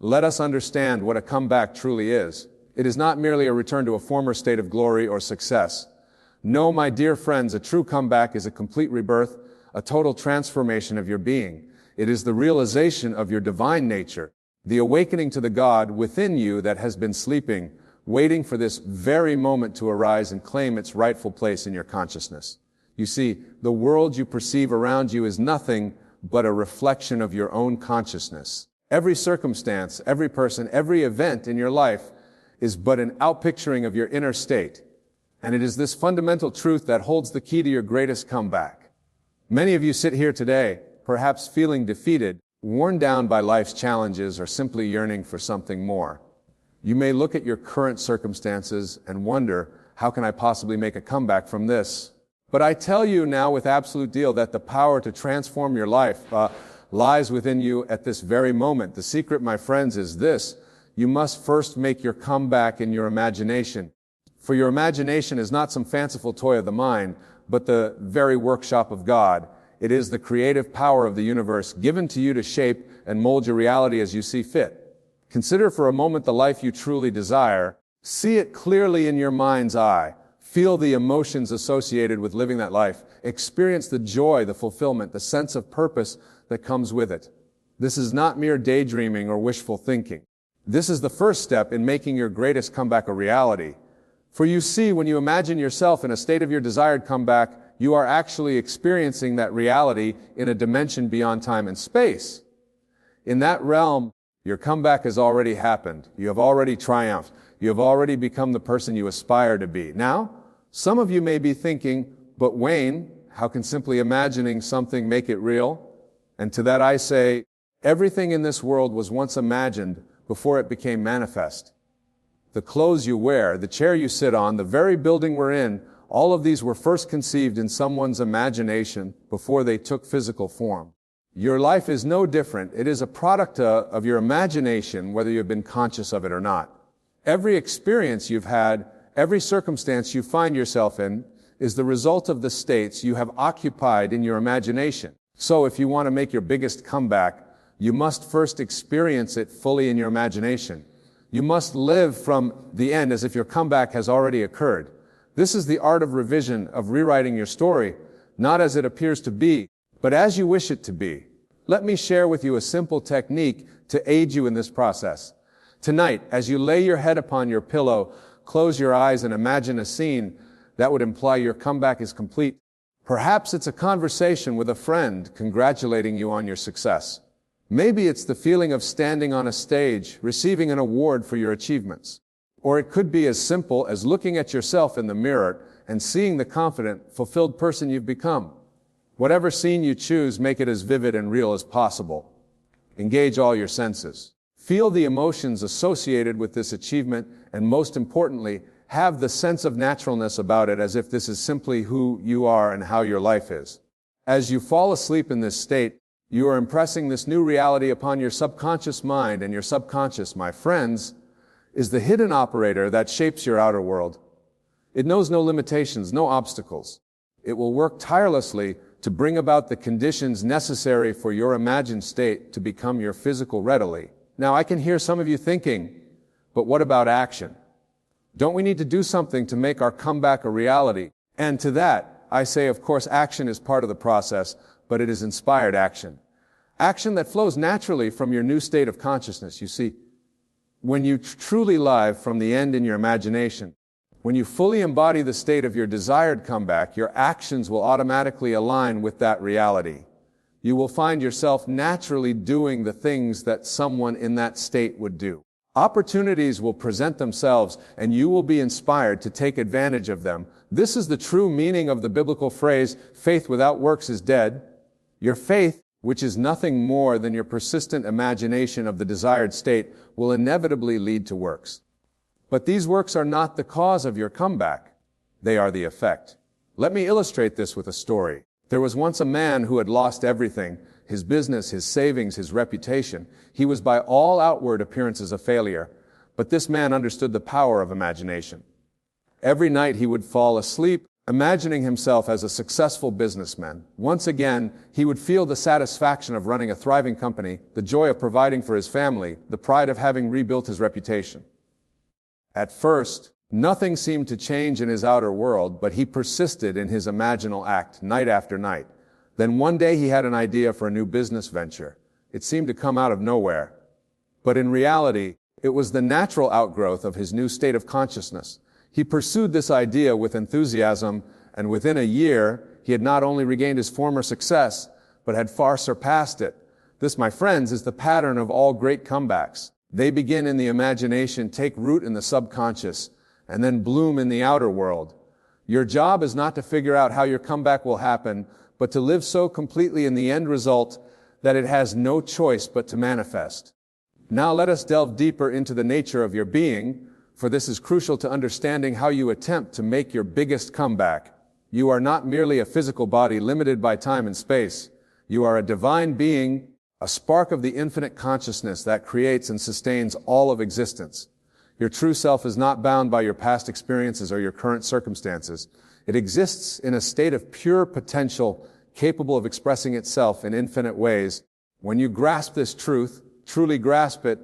let us understand what a comeback truly is. It is not merely a return to a former state of glory or success. No, my dear friends, a true comeback is a complete rebirth, a total transformation of your being. It is the realization of your divine nature, the awakening to the God within you that has been sleeping, waiting for this very moment to arise and claim its rightful place in your consciousness. You see, the world you perceive around you is nothing but a reflection of your own consciousness. Every circumstance, every person, every event in your life is but an outpicturing of your inner state. And it is this fundamental truth that holds the key to your greatest comeback. Many of you sit here today, perhaps feeling defeated, worn down by life's challenges, or simply yearning for something more. You may look at your current circumstances and wonder, how can I possibly make a comeback from this? But I tell you now with absolute deal that the power to transform your life lies within you at this very moment. The secret, my friends, is this: you must first make your comeback in your imagination. For your imagination is not some fanciful toy of the mind, but the very workshop of God. It is the creative power of the universe given to you to shape and mold your reality as you see fit. Consider for a moment the life you truly desire. See it clearly in your mind's eye. Feel the emotions associated with living that life. Experience the joy, the fulfillment, the sense of purpose that comes with it. This is not mere daydreaming or wishful thinking. This is the first step in making your greatest comeback a reality. For you see, when you imagine yourself in a state of your desired comeback, you are actually experiencing that reality in a dimension beyond time and space. In that realm, your comeback has already happened. You have already triumphed. You have already become the person you aspire to be. Now, some of you may be thinking, but Wayne, how can simply imagining something make it real? And to that I say, everything in this world was once imagined before it became manifest. The clothes you wear, the chair you sit on, the very building we're in, all of these were first conceived in someone's imagination before they took physical form. Your life is no different. It is a product of your imagination, whether you've been conscious of it or not. Every experience you've had, every circumstance you find yourself in, is the result of the states you have occupied in your imagination. So if you want to make your biggest comeback, you must first experience it fully in your imagination. You must live from the end as if your comeback has already occurred. This is the art of revision, of rewriting your story, not as it appears to be, but as you wish it to be. Let me share with you a simple technique to aid you in this process. Tonight, as you lay your head upon your pillow, close your eyes and imagine a scene that would imply your comeback is complete. Perhaps it's a conversation with a friend congratulating you on your success. Maybe it's the feeling of standing on a stage, receiving an award for your achievements. Or it could be as simple as looking at yourself in the mirror and seeing the confident, fulfilled person you've become. Whatever scene you choose, make it as vivid and real as possible. Engage all your senses. Feel the emotions associated with this achievement, and most importantly, have the sense of naturalness about it as if this is simply who you are and how your life is. As you fall asleep in this state, you are impressing this new reality upon your subconscious mind, and your subconscious, my friends, is the hidden operator that shapes your outer world. It knows no limitations, no obstacles. It will work tirelessly to bring about the conditions necessary for your imagined state to become your physical readily. Now, I can hear some of you thinking, but what about action? Don't we need to do something to make our comeback a reality? And to that, I say, of course, action is part of the process, but it is inspired action. Action that flows naturally from your new state of consciousness. You see, when you truly live from the end in your imagination, when you fully embody the state of your desired comeback, your actions will automatically align with that reality. You will find yourself naturally doing the things that someone in that state would do. Opportunities will present themselves, and you will be inspired to take advantage of them. This is the true meaning of the biblical phrase, faith without works is dead. Your faith, which is nothing more than your persistent imagination of the desired state, will inevitably lead to works. But these works are not the cause of your comeback. They are the effect. Let me illustrate this with a story. There was once a man who had lost everything, his business, his savings, his reputation. He was by all outward appearances a failure, but this man understood the power of imagination. Every night he would fall asleep imagining himself as a successful businessman. Once again, he would feel the satisfaction of running a thriving company, the joy of providing for his family, the pride of having rebuilt his reputation. At first, nothing seemed to change in his outer world, but he persisted in his imaginal act night after night. Then one day he had an idea for a new business venture. It seemed to come out of nowhere. But in reality, it was the natural outgrowth of his new state of consciousness. He pursued this idea with enthusiasm, and within a year, he had not only regained his former success, but had far surpassed it. This, my friends, is the pattern of all great comebacks. They begin in the imagination, take root in the subconscious, and then bloom in the outer world. Your job is not to figure out how your comeback will happen, but to live so completely in the end result that it has no choice but to manifest. Now let us delve deeper into the nature of your being, for this is crucial to understanding how you attempt to make your biggest comeback. You are not merely a physical body limited by time and space. You are a divine being, a spark of the infinite consciousness that creates and sustains all of existence. Your true self is not bound by your past experiences or your current circumstances. It exists in a state of pure potential, capable of expressing itself in infinite ways. When you grasp this truth, truly grasp it,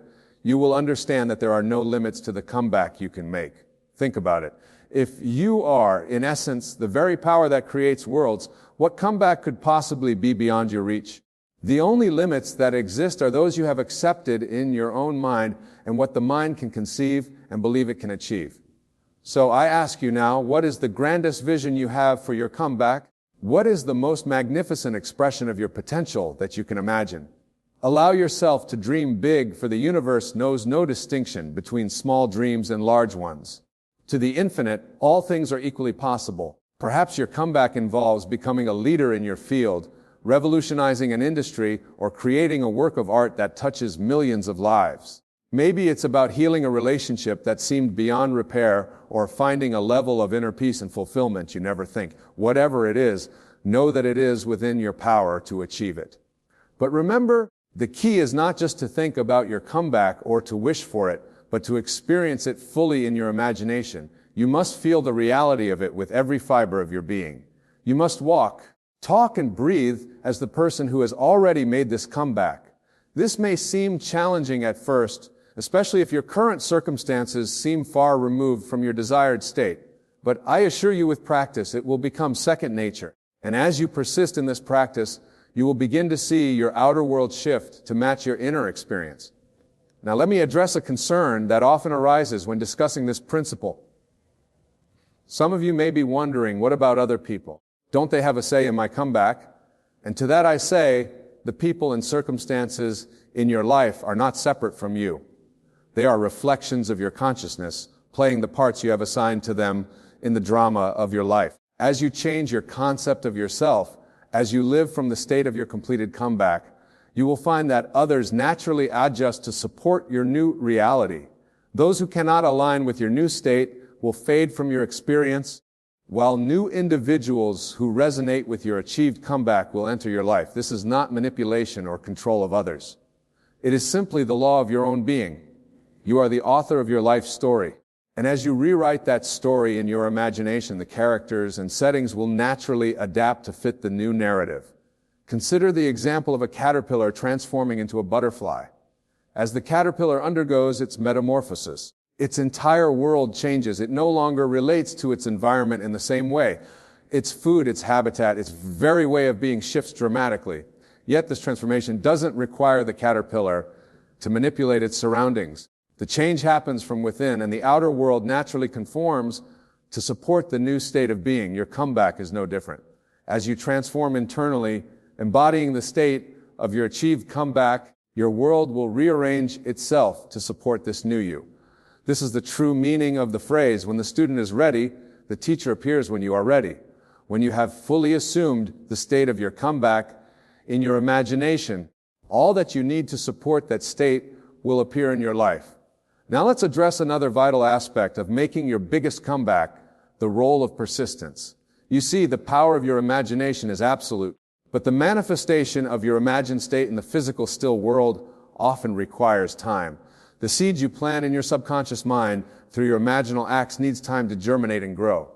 you will understand that there are no limits to the comeback you can make. Think about it. If you are, in essence, the very power that creates worlds, what comeback could possibly be beyond your reach? The only limits that exist are those you have accepted in your own mind and what the mind can conceive and believe it can achieve. So I ask you now, what is the grandest vision you have for your comeback? What is the most magnificent expression of your potential that you can imagine? Allow yourself to dream big, for the universe knows no distinction between small dreams and large ones. To the infinite, all things are equally possible. Perhaps your comeback involves becoming a leader in your field, revolutionizing an industry, or creating a work of art that touches millions of lives. Maybe it's about healing a relationship that seemed beyond repair, or finding a level of inner peace and fulfillment you never think. Whatever it is, know that it is within your power to achieve it. But remember, the key is not just to think about your comeback or to wish for it, but to experience it fully in your imagination. You must feel the reality of it with every fiber of your being. You must walk, talk, and breathe as the person who has already made this comeback. This may seem challenging at first, especially if your current circumstances seem far removed from your desired state. But I assure you, with practice, it will become second nature. And as you persist in this practice, you will begin to see your outer world shift to match your inner experience. Now let me address a concern that often arises when discussing this principle. Some of you may be wondering, what about other people? Don't they have a say in my comeback? And to that I say, the people and circumstances in your life are not separate from you. They are reflections of your consciousness, playing the parts you have assigned to them in the drama of your life. As you change your concept of yourself, as you live from the state of your completed comeback, you will find that others naturally adjust to support your new reality. Those who cannot align with your new state will fade from your experience, while new individuals who resonate with your achieved comeback will enter your life. This is not manipulation or control of others. It is simply the law of your own being. You are the author of your life story. And as you rewrite that story in your imagination, the characters and settings will naturally adapt to fit the new narrative. Consider the example of a caterpillar transforming into a butterfly. As the caterpillar undergoes its metamorphosis, its entire world changes. It no longer relates to its environment in the same way. Its food, its habitat, its very way of being shifts dramatically. Yet this transformation doesn't require the caterpillar to manipulate its surroundings. The change happens from within, and the outer world naturally conforms to support the new state of being. Your comeback is no different. As you transform internally, embodying the state of your achieved comeback, your world will rearrange itself to support this new you. This is the true meaning of the phrase, when the student is ready, the teacher appears when you are ready. When you have fully assumed the state of your comeback in your imagination, all that you need to support that state will appear in your life. Now let's address another vital aspect of making your biggest comeback, the role of persistence. You see, the power of your imagination is absolute, but the manifestation of your imagined state in the physical still world often requires time. The seeds you plant in your subconscious mind through your imaginal acts needs time to germinate and grow.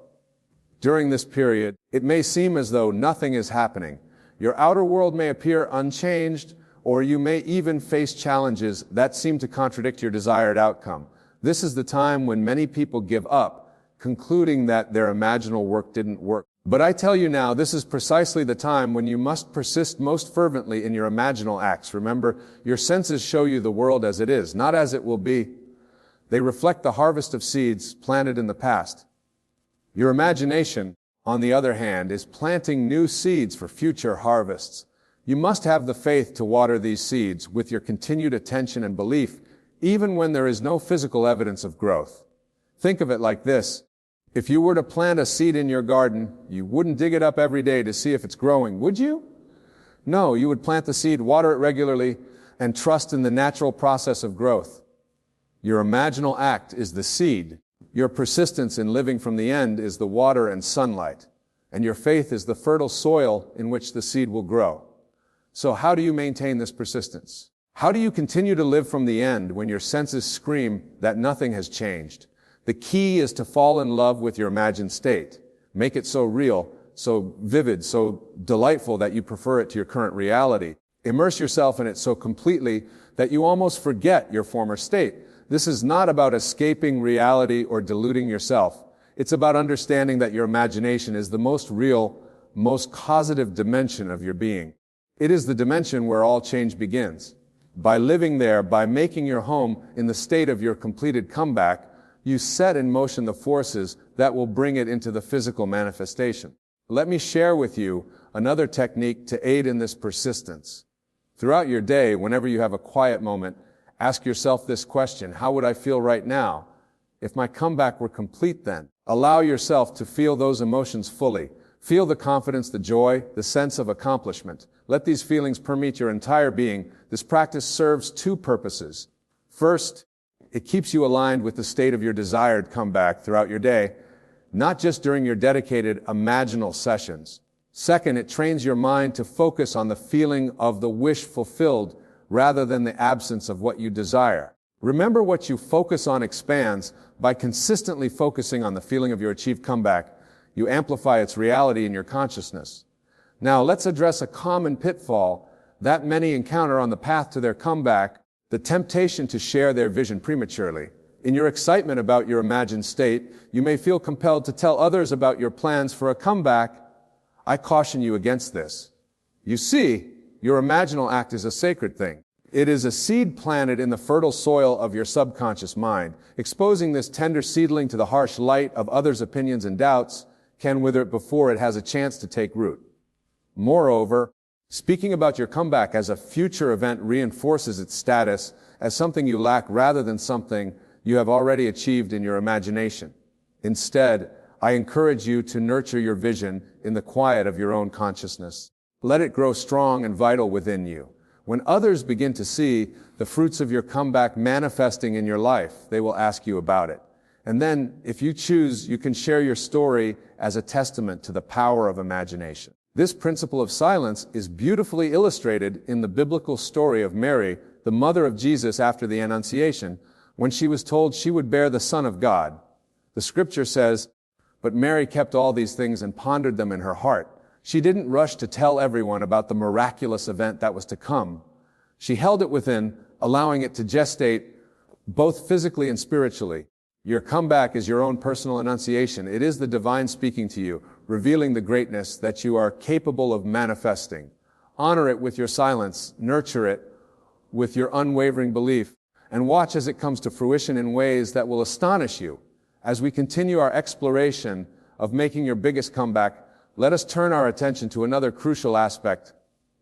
During this period, it may seem as though nothing is happening. Your outer world may appear unchanged, or you may even face challenges that seem to contradict your desired outcome. This is the time when many people give up, concluding that their imaginal work didn't work. But I tell you now, this is precisely the time when you must persist most fervently in your imaginal acts. Remember, your senses show you the world as it is, not as it will be. They reflect the harvest of seeds planted in the past. Your imagination, on the other hand, is planting new seeds for future harvests. You must have the faith to water these seeds with your continued attention and belief, even when there is no physical evidence of growth. Think of it like this. If you were to plant a seed in your garden, you wouldn't dig it up every day to see if it's growing, would you? No, you would plant the seed, water it regularly, and trust in the natural process of growth. Your imaginal act is the seed. Your persistence in living from the end is the water and sunlight. And your faith is the fertile soil in which the seed will grow. So how do you maintain this persistence? How do you continue to live from the end when your senses scream that nothing has changed? The key is to fall in love with your imagined state. Make it so real, so vivid, so delightful that you prefer it to your current reality. Immerse yourself in it so completely that you almost forget your former state. This is not about escaping reality or deluding yourself. It's about understanding that your imagination is the most real, most causative dimension of your being. It is the dimension where all change begins. By living there, by making your home in the state of your completed comeback, you set in motion the forces that will bring it into the physical manifestation. Let me share with you another technique to aid in this persistence. Throughout your day, whenever you have a quiet moment, ask yourself this question: how would I feel right now if my comeback were complete then? Allow yourself to feel those emotions fully. Feel the confidence, the joy, the sense of accomplishment. Let these feelings permeate your entire being. This practice serves two purposes. First, it keeps you aligned with the state of your desired comeback throughout your day, not just during your dedicated imaginal sessions. Second, it trains your mind to focus on the feeling of the wish fulfilled rather than the absence of what you desire. Remember, what you focus on expands. By consistently focusing on the feeling of your achieved comeback, you amplify its reality in your consciousness. Now, let's address a common pitfall that many encounter on the path to their comeback: the temptation to share their vision prematurely. In your excitement about your imagined state, you may feel compelled to tell others about your plans for a comeback. I caution you against this. You see, your imaginal act is a sacred thing. It is a seed planted in the fertile soil of your subconscious mind. Exposing this tender seedling to the harsh light of others' opinions and doubts can wither it before it has a chance to take root. Moreover, speaking about your comeback as a future event reinforces its status as something you lack rather than something you have already achieved in your imagination. Instead, I encourage you to nurture your vision in the quiet of your own consciousness. Let it grow strong and vital within you. When others begin to see the fruits of your comeback manifesting in your life, they will ask you about it. And then, if you choose, you can share your story as a testament to the power of imagination. This principle of silence is beautifully illustrated in the biblical story of Mary, the mother of Jesus after the Annunciation, when she was told she would bear the Son of God. The scripture says, "But Mary kept all these things and pondered them in her heart." She didn't rush to tell everyone about the miraculous event that was to come. She held it within, allowing it to gestate both physically and spiritually. Your comeback is your own personal annunciation. It is the divine speaking to you, revealing the greatness that you are capable of manifesting. Honor it with your silence, nurture it with your unwavering belief, and watch as it comes to fruition in ways that will astonish you. As we continue our exploration of making your biggest comeback, let us turn our attention to another crucial aspect: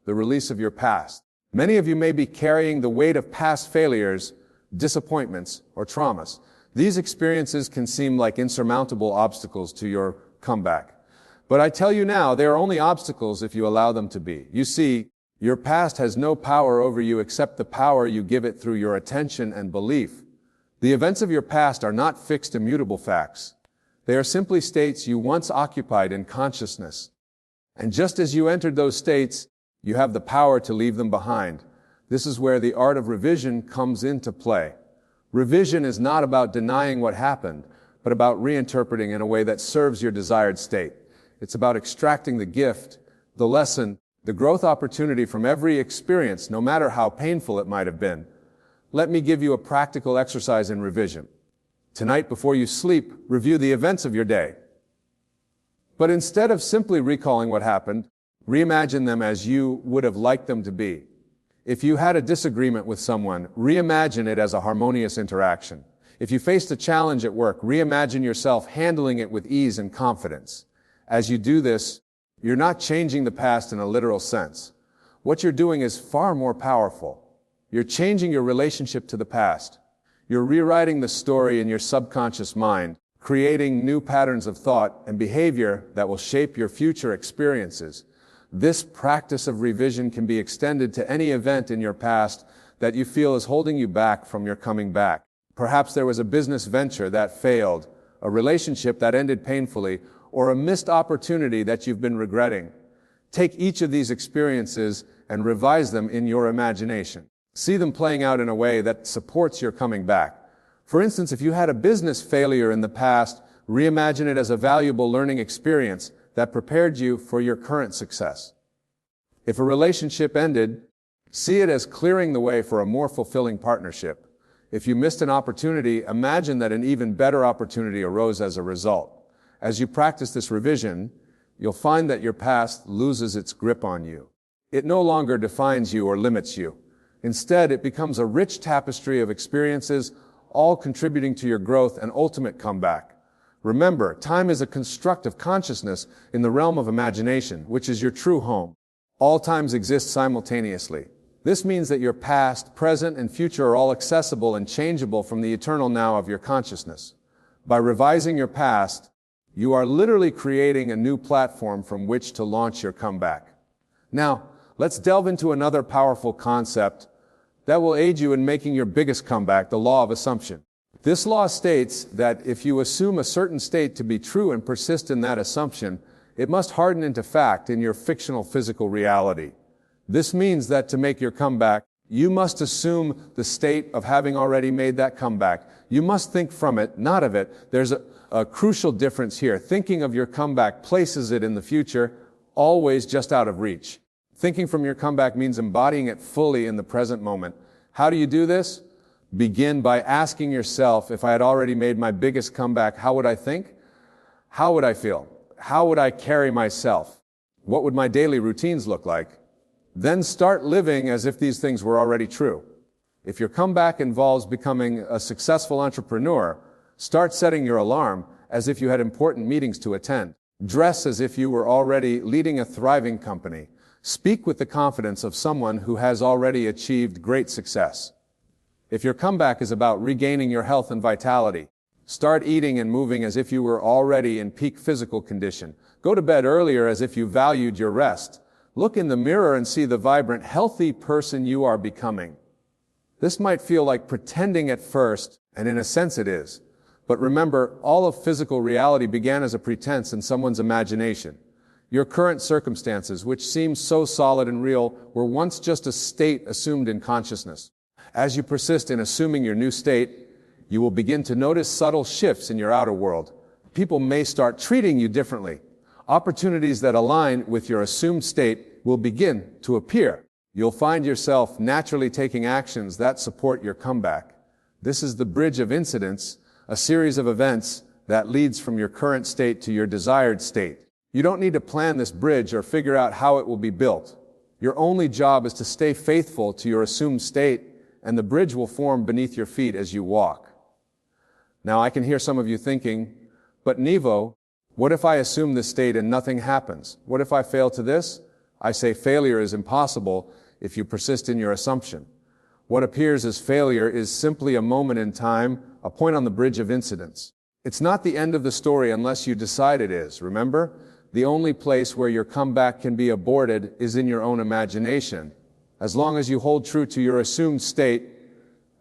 the release of your past. Many of you may be carrying the weight of past failures, disappointments, or traumas. These experiences can seem like insurmountable obstacles to your comeback. But I tell you now, they are only obstacles if you allow them to be. You see, your past has no power over you except the power you give it through your attention and belief. The events of your past are not fixed, immutable facts. They are simply states you once occupied in consciousness. And just as you entered those states, you have the power to leave them behind. This is where the art of revision comes into play. Revision is not about denying what happened, but about reinterpreting in a way that serves your desired state. It's about extracting the gift, the lesson, the growth opportunity from every experience, no matter how painful it might have been. Let me give you a practical exercise in revision. Tonight, before you sleep, review the events of your day. But instead of simply recalling what happened, reimagine them as you would have liked them to be. If you had a disagreement with someone, reimagine it as a harmonious interaction. If you faced a challenge at work, reimagine yourself handling it with ease and confidence. As you do this, you're not changing the past in a literal sense. What you're doing is far more powerful. You're changing your relationship to the past. You're rewriting the story in your subconscious mind, creating new patterns of thought and behavior that will shape your future experiences. This practice of revision can be extended to any event in your past that you feel is holding you back from your coming back. Perhaps there was a business venture that failed, a relationship that ended painfully, or a missed opportunity that you've been regretting. Take each of these experiences and revise them in your imagination. See them playing out in a way that supports your coming back. For instance, if you had a business failure in the past, reimagine it as a valuable learning experience that prepared you for your current success. If a relationship ended, see it as clearing the way for a more fulfilling partnership. If you missed an opportunity, imagine that an even better opportunity arose as a result. As you practice this revision, you'll find that your past loses its grip on you. It no longer defines you or limits you. Instead, it becomes a rich tapestry of experiences, all contributing to your growth and ultimate comeback. Remember, time is a construct of consciousness in the realm of imagination, which is your true home. All times exist simultaneously. This means that your past, present, and future are all accessible and changeable from the eternal now of your consciousness. By revising your past, you are literally creating a new platform from which to launch your comeback. Now, let's delve into another powerful concept that will aid you in making your biggest comeback, the law of assumption. This law states that if you assume a certain state to be true and persist in that assumption, it must harden into fact in your fictional physical reality. This means that to make your comeback, you must assume the state of having already made that comeback. You must think from it, not of it. There's a crucial difference here. Thinking of your comeback places it in the future, always just out of reach. Thinking from your comeback means embodying it fully in the present moment. How do you do this? Begin by asking yourself, if I had already made my biggest comeback, how would I think? How would I feel? How would I carry myself? What would my daily routines look like? Then start living as if these things were already true. If your comeback involves becoming a successful entrepreneur, start setting your alarm as if you had important meetings to attend. Dress as if you were already leading a thriving company. Speak with the confidence of someone who has already achieved great success. If your comeback is about regaining your health and vitality, start eating and moving as if you were already in peak physical condition. Go to bed earlier as if you valued your rest. Look in the mirror and see the vibrant, healthy person you are becoming. This might feel like pretending at first, and in a sense it is. But remember, all of physical reality began as a pretense in someone's imagination. Your current circumstances, which seem so solid and real, were once just a state assumed in consciousness. As you persist in assuming your new state, you will begin to notice subtle shifts in your outer world. People may start treating you differently. Opportunities that align with your assumed state will begin to appear. You'll find yourself naturally taking actions that support your comeback. This is the bridge of incidents, a series of events that leads from your current state to your desired state. You don't need to plan this bridge or figure out how it will be built. Your only job is to stay faithful to your assumed state, and the bridge will form beneath your feet as you walk. Now, I can hear some of you thinking, but Nevo, what if I assume this state and nothing happens? What if I fail to this? I say failure is impossible if you persist in your assumption. What appears as failure is simply a moment in time, a point on the bridge of incidents. It's not the end of the story unless you decide it is, remember? The only place where your comeback can be aborted is in your own imagination. As long as you hold true to your assumed state,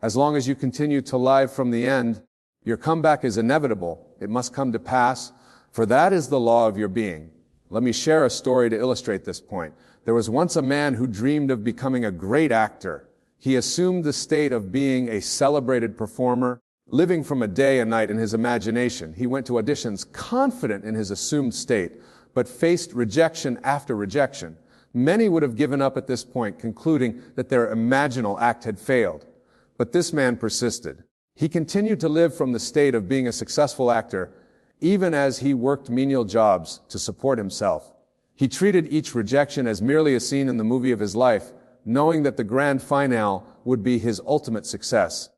as long as you continue to live from the end, your comeback is inevitable. It must come to pass, for that is the law of your being. Let me share a story to illustrate this point. There was once a man who dreamed of becoming a great actor. He assumed the state of being a celebrated performer. Living from a day and night in his imagination, he went to auditions confident in his assumed state, but faced rejection after rejection. Many would have given up at this point, concluding that their imaginal act had failed. But this man persisted. He continued to live from the state of being a successful actor, even as he worked menial jobs to support himself. He treated each rejection as merely a scene in the movie of his life, knowing that the grand finale would be his ultimate success.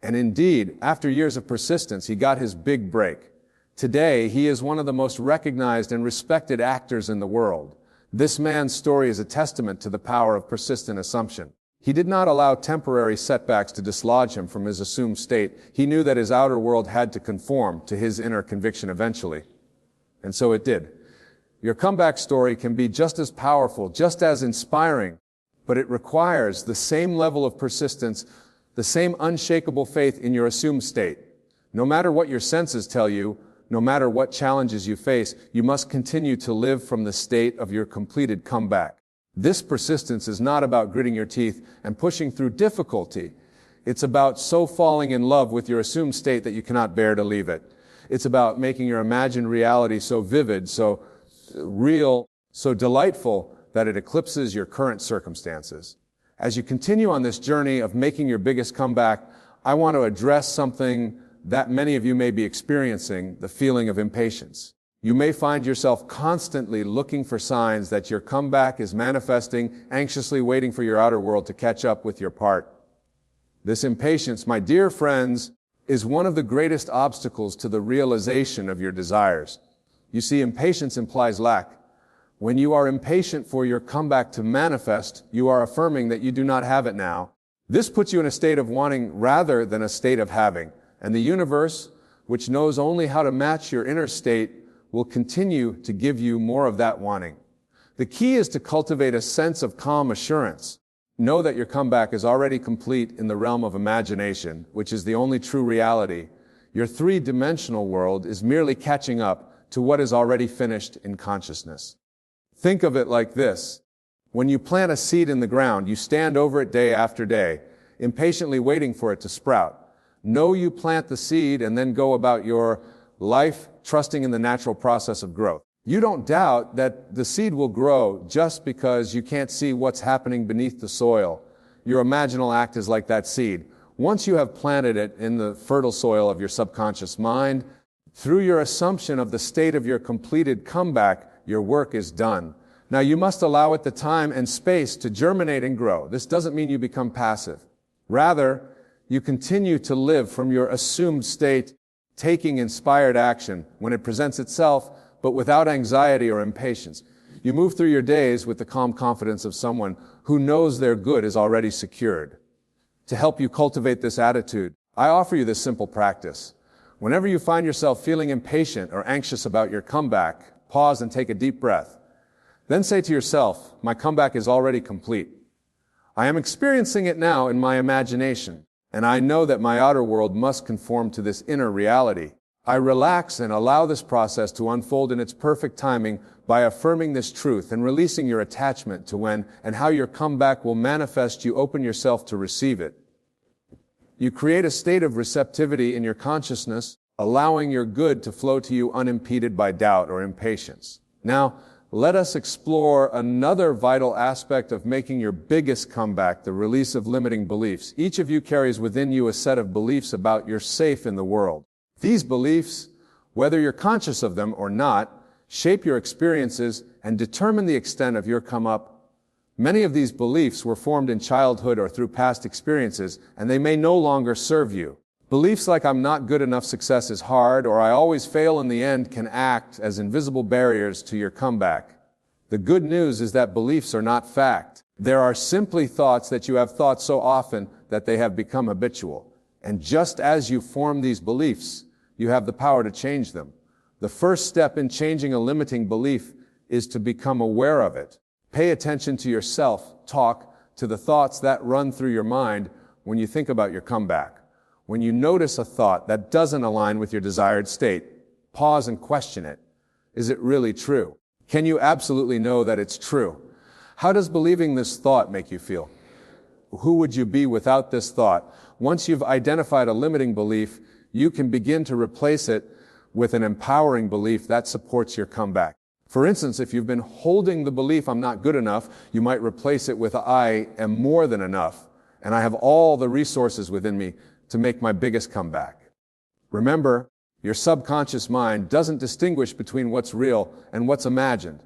And indeed, after years of persistence, he got his big break. Today, he is one of the most recognized and respected actors in the world. This man's story is a testament to the power of persistent assumption. He did not allow temporary setbacks to dislodge him from his assumed state. He knew that his outer world had to conform to his inner conviction eventually. And so it did. Your comeback story can be just as powerful, just as inspiring, but it requires the same level of persistence, the same unshakable faith in your assumed state. No matter what your senses tell you, no matter what challenges you face, you must continue to live from the state of your completed comeback. This persistence is not about gritting your teeth and pushing through difficulty. It's about so falling in love with your assumed state that you cannot bear to leave it. It's about making your imagined reality so vivid, so real, so delightful that it eclipses your current circumstances. As you continue on this journey of making your biggest comeback, I want to address something that many of you may be experiencing, the feeling of impatience. You may find yourself constantly looking for signs that your comeback is manifesting, anxiously waiting for your outer world to catch up with your part. This impatience, my dear friends, is one of the greatest obstacles to the realization of your desires. You see, impatience implies lack. When you are impatient for your comeback to manifest, you are affirming that you do not have it now. This puts you in a state of wanting rather than a state of having. And the universe, which knows only how to match your inner state, will continue to give you more of that wanting. The key is to cultivate a sense of calm assurance. Know that your comeback is already complete in the realm of imagination, which is the only true reality. Your three-dimensional world is merely catching up to what is already finished in consciousness. Think of it like this. When you plant a seed in the ground, you stand over it day after day, impatiently waiting for it to sprout. Know you plant the seed and then go about your life trusting in the natural process of growth. You don't doubt that the seed will grow just because you can't see what's happening beneath the soil. Your imaginal act is like that seed. Once you have planted it in the fertile soil of your subconscious mind, through your assumption of the state of your completed comeback, your work is done. Now you must allow it the time and space to germinate and grow. This doesn't mean you become passive. Rather, you continue to live from your assumed state, taking inspired action when it presents itself, but without anxiety or impatience. You move through your days with the calm confidence of someone who knows their good is already secured. To help you cultivate this attitude, I offer you this simple practice. Whenever you find yourself feeling impatient or anxious about your comeback, pause and take a deep breath. Then say to yourself, my comeback is already complete. I am experiencing it now in my imagination, and I know that my outer world must conform to this inner reality. I relax and allow this process to unfold in its perfect timing by affirming this truth and releasing your attachment to when and how your comeback will manifest. You open yourself to receive it. You create a state of receptivity in your consciousness, allowing your good to flow to you unimpeded by doubt or impatience. Now, let us explore another vital aspect of making your biggest comeback, the release of limiting beliefs. Each of you carries within you a set of beliefs about your safe in the world. These beliefs, whether you're conscious of them or not, shape your experiences and determine the extent of your come up. Many of these beliefs were formed in childhood or through past experiences, and they may no longer serve you. Beliefs like I'm not good enough, success is hard, or I always fail in the end can act as invisible barriers to your comeback. The good news is that beliefs are not fact. There are simply thoughts that you have thought so often that they have become habitual. And just as you form these beliefs, you have the power to change them. The first step in changing a limiting belief is to become aware of it. Pay attention to your self-talk, to the thoughts that run through your mind when you think about your comeback. When you notice a thought that doesn't align with your desired state, pause and question it. Is it really true? Can you absolutely know that it's true? How does believing this thought make you feel? Who would you be without this thought? Once you've identified a limiting belief, you can begin to replace it with an empowering belief that supports your comeback. For instance, if you've been holding the belief I'm not good enough, you might replace it with I am more than enough, and I have all the resources within me to make my biggest comeback. Remember, your subconscious mind doesn't distinguish between what's real and what's imagined.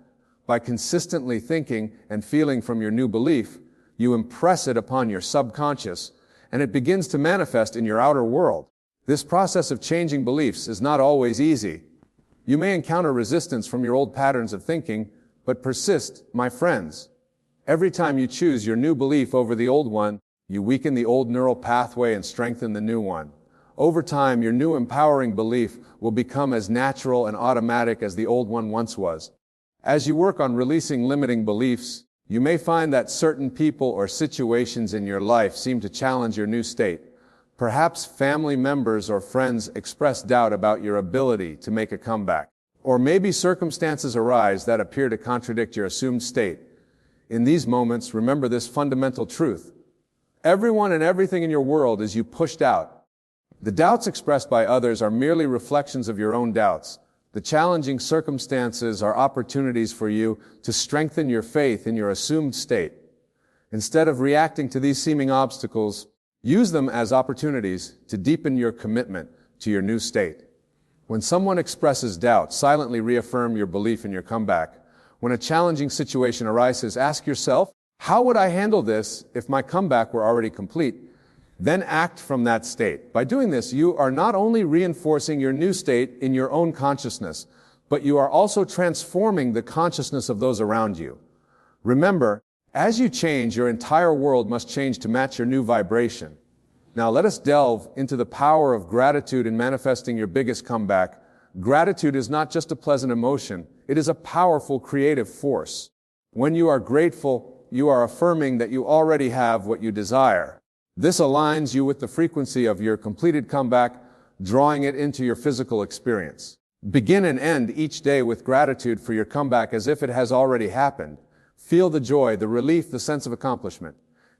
By consistently thinking and feeling from your new belief, you impress it upon your subconscious, and it begins to manifest in your outer world. This process of changing beliefs is not always easy. You may encounter resistance from your old patterns of thinking, but persist, my friends. Every time you choose your new belief over the old one, you weaken the old neural pathway and strengthen the new one. Over time, your new empowering belief will become as natural and automatic as the old one once was. As you work on releasing limiting beliefs, you may find that certain people or situations in your life seem to challenge your new state. Perhaps family members or friends express doubt about your ability to make a comeback. Or maybe circumstances arise that appear to contradict your assumed state. In these moments, remember this fundamental truth. Everyone and everything in your world is you pushed out. The doubts expressed by others are merely reflections of your own doubts. The challenging circumstances are opportunities for you to strengthen your faith in your assumed state. Instead of reacting to these seeming obstacles, use them as opportunities to deepen your commitment to your new state. When someone expresses doubt, silently reaffirm your belief in your comeback. When a challenging situation arises, ask yourself, how would I handle this if my comeback were already complete? Then act from that state. By doing this, you are not only reinforcing your new state in your own consciousness, but you are also transforming the consciousness of those around you. Remember, as you change, your entire world must change to match your new vibration. Now let us delve into the power of gratitude in manifesting your biggest comeback. Gratitude is not just a pleasant emotion, it is a powerful creative force. When you are grateful, you are affirming that you already have what you desire. This aligns you with the frequency of your completed comeback, drawing it into your physical experience. Begin and end each day with gratitude for your comeback as if it has already happened. Feel the joy, the relief, the sense of accomplishment.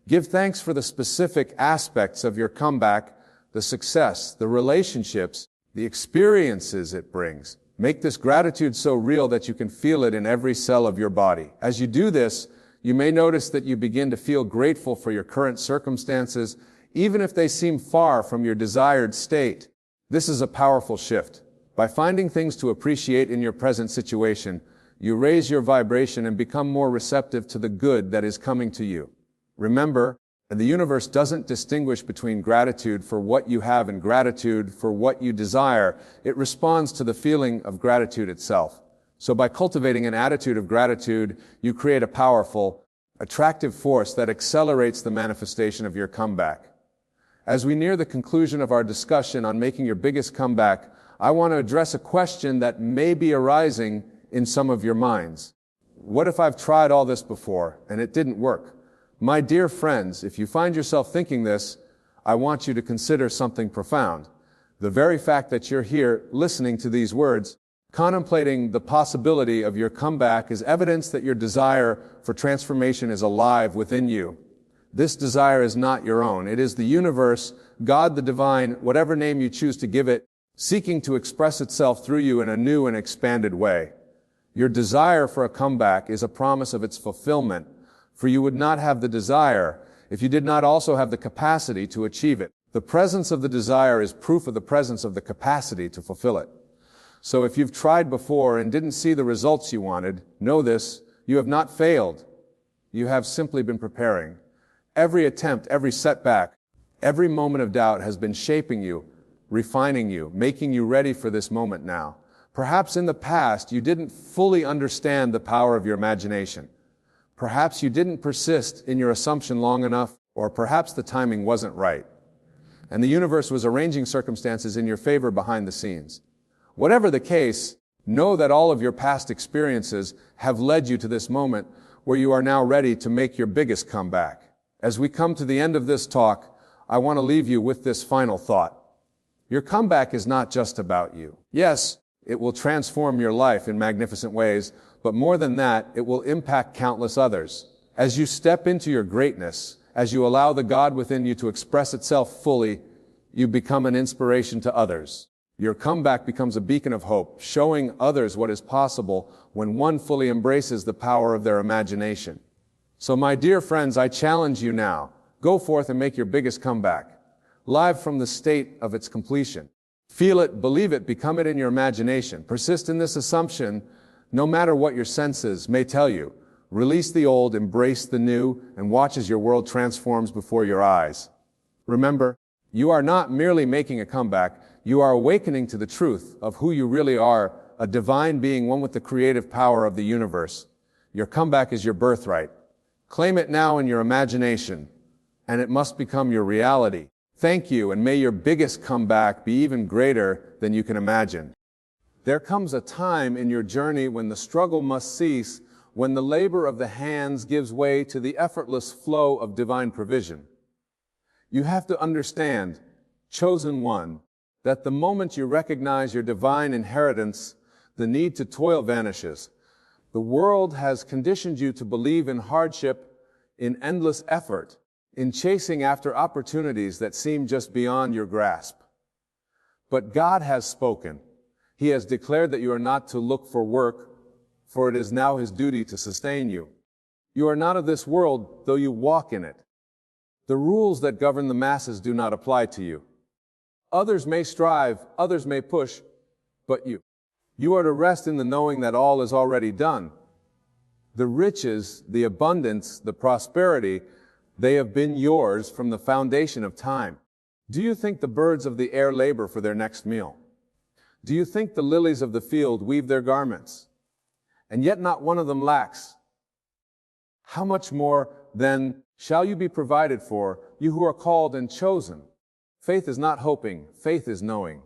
Give thanks for the specific aspects of your comeback, the success, the relationships, the experiences it brings. Make this gratitude so real that you can feel it in every cell of your body. As you do this, you may notice that you begin to feel grateful for your current circumstances, even if they seem far from your desired state. This is a powerful shift. By finding things to appreciate in your present situation, you raise your vibration and become more receptive to the good that is coming to you. Remember, the universe doesn't distinguish between gratitude for what you have and gratitude for what you desire. It responds to the feeling of gratitude itself. So by cultivating an attitude of gratitude, you create a powerful, attractive force that accelerates the manifestation of your comeback. As we near the conclusion of our discussion on making your biggest comeback, I want to address a question that may be arising in some of your minds. What if I've tried all this before and it didn't work? My dear friends, if you find yourself thinking this, I want you to consider something profound. The very fact that you're here listening to these words, contemplating the possibility of your comeback, is evidence that your desire for transformation is alive within you. This desire is not your own. It is the universe, God the divine, whatever name you choose to give it, seeking to express itself through you in a new and expanded way. Your desire for a comeback is a promise of its fulfillment, for you would not have the desire if you did not also have the capacity to achieve it. The presence of the desire is proof of the presence of the capacity to fulfill it. So if you've tried before and didn't see the results you wanted, know this, you have not failed. You have simply been preparing. Every attempt, every setback, every moment of doubt has been shaping you, refining you, making you ready for this moment now. Perhaps in the past, you didn't fully understand the power of your imagination. Perhaps you didn't persist in your assumption long enough, or perhaps the timing wasn't right. And the universe was arranging circumstances in your favor behind the scenes. Whatever the case, know that all of your past experiences have led you to this moment where you are now ready to make your biggest comeback. As we come to the end of this talk, I want to leave you with this final thought. Your comeback is not just about you. Yes, it will transform your life in magnificent ways, but more than that, it will impact countless others. As you step into your greatness, As you allow the God within you to express itself fully, you become an inspiration to others. Your comeback becomes a beacon of hope, showing others what is possible when one fully embraces the power of their imagination. So my dear friends, I challenge you now. Go forth and make your biggest comeback, live from the state of its completion. Feel it, believe it, become it in your imagination. Persist in this assumption, no matter what your senses may tell you. Release the old, embrace the new, and watch as your world transforms before your eyes. Remember, you are not merely making a comeback, you are awakening to the truth of who you really are, a divine being, one with the creative power of the universe. Your comeback is your birthright. Claim it now in your imagination, and it must become your reality. Thank you, and may your biggest comeback be even greater than you can imagine. There comes a time in your journey when the struggle must cease, when the labor of the hands gives way to the effortless flow of divine provision. You have to understand, chosen one, that the moment you recognize your divine inheritance, the need to toil vanishes. The world has conditioned you to believe in hardship, in endless effort, in chasing after opportunities that seem just beyond your grasp. But God has spoken. He has declared that you are not to look for work, for it is now His duty to sustain you. You are not of this world, though you walk in it. The rules that govern the masses do not apply to you. Others may strive, others may push, but you are to rest in the knowing that all is already done. The riches, the abundance, the prosperity, they have been yours from the foundation of time. Do you think the birds of the air labor for their next meal? Do you think the lilies of the field weave their garments? And yet not one of them lacks. How much more, then, shall you be provided for, you who are called and chosen? Faith is not hoping, faith is knowing.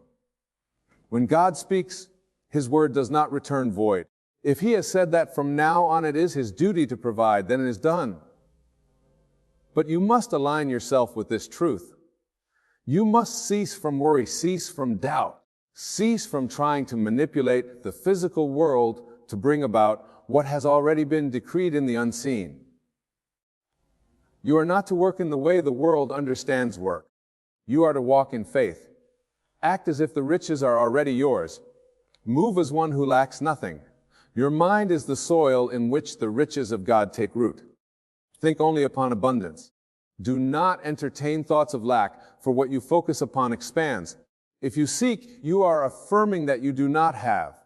When God speaks, His word does not return void. If He has said that from now on it is His duty to provide, then it is done. But you must align yourself with this truth. You must cease from worry, cease from doubt, cease from trying to manipulate the physical world to bring about what has already been decreed in the unseen. You are not to work in the way the world understands work. You are to walk in faith. Act as if the riches are already yours. Move as one who lacks nothing. Your mind is the soil in which the riches of God take root. Think only upon abundance. Do not entertain thoughts of lack, for what you focus upon expands. If you seek, you are affirming that you do not have.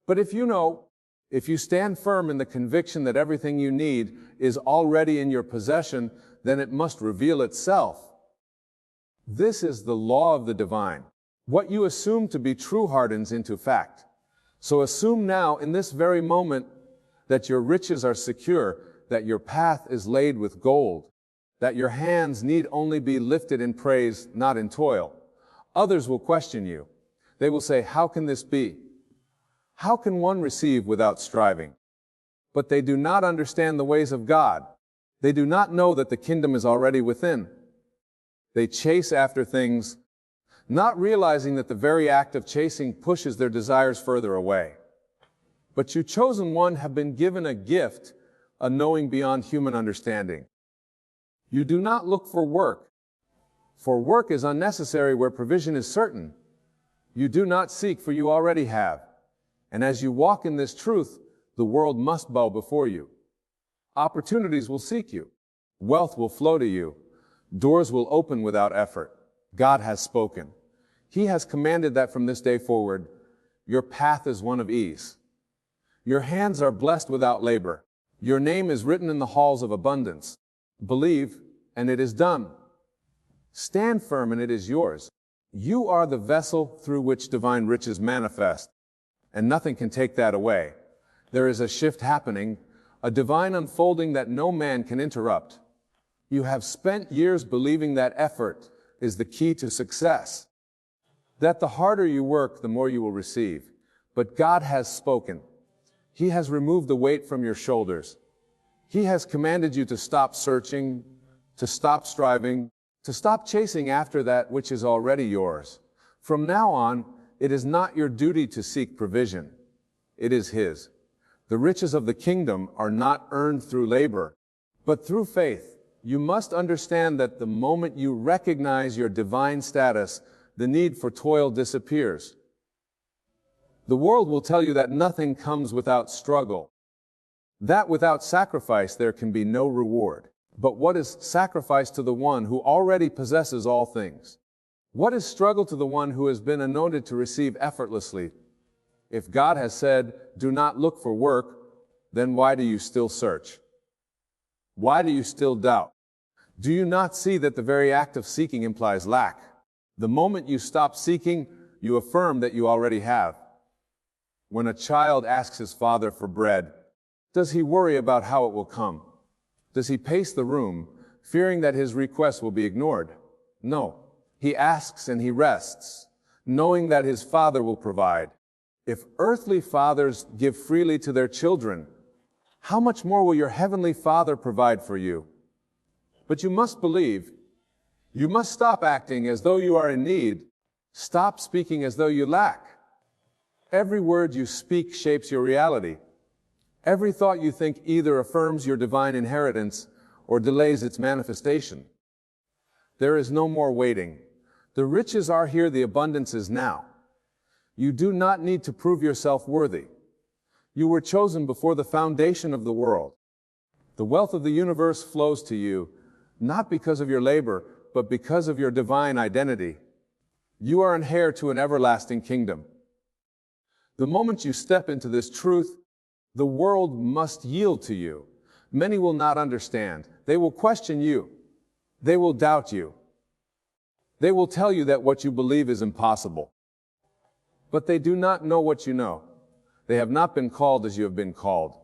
But if you stand firm in the conviction that everything you need is already in your possession, then it must reveal itself. This is the law of the divine. What you assume to be true hardens into fact. So assume now, in this very moment, that your riches are secure, that your path is laid with gold, that your hands need only be lifted in praise, not in toil. Others will question you. They will say, "How can this be? How can one receive without striving?" But they do not understand the ways of God. They do not know that the kingdom is already within. They chase after things, not realizing that the very act of chasing pushes their desires further away. But you chosen one have been given a gift, a knowing beyond human understanding. You do not look for work is unnecessary where provision is certain. You do not seek, for you already have. And as you walk in this truth, the world must bow before you. Opportunities will seek you. Wealth will flow to you. Doors will open without effort. God has spoken. He has commanded that from this day forward, your path is one of ease. Your hands are blessed without labor. Your name is written in the halls of abundance. Believe, and it is done. Stand firm, and it is yours. You are the vessel through which divine riches manifest, and nothing can take that away. There is a shift happening, a divine unfolding that no man can interrupt. You have spent years believing that effort is the key to success, that the harder you work, the more you will receive. But God has spoken. He has removed the weight from your shoulders. He has commanded you to stop searching, to stop striving, to stop chasing after that which is already yours. From now on, it is not your duty to seek provision. It is His. The riches of the kingdom are not earned through labor, but through faith. You must understand that the moment you recognize your divine status, the need for toil disappears. The world will tell you that nothing comes without struggle, that without sacrifice there can be no reward. But what is sacrifice to the one who already possesses all things? What is struggle to the one who has been anointed to receive effortlessly? If God has said, "Do not look for work," then why do you still search? Why do you still doubt? Do you not see that the very act of seeking implies lack? The moment you stop seeking, you affirm that you already have. When a child asks his father for bread, does he worry about how it will come? Does he pace the room, fearing that his request will be ignored? No. He asks and he rests, knowing that his Father will provide. If earthly fathers give freely to their children, how much more will your heavenly Father provide for you? But you must believe. You must stop acting as though you are in need. Stop speaking as though you lack. Every word you speak shapes your reality. Every thought you think either affirms your divine inheritance or delays its manifestation. There is no more waiting. The riches are here, the abundance is now. You do not need to prove yourself worthy. You were chosen before the foundation of the world. The wealth of the universe flows to you, not because of your labor, but because of your divine identity. You are an heir to an everlasting kingdom. The moment you step into this truth, the world must yield to you. Many will not understand. They will question you. They will doubt you. They will tell you that what you believe is impossible. But they do not know what you know. They have not been called as you have been called.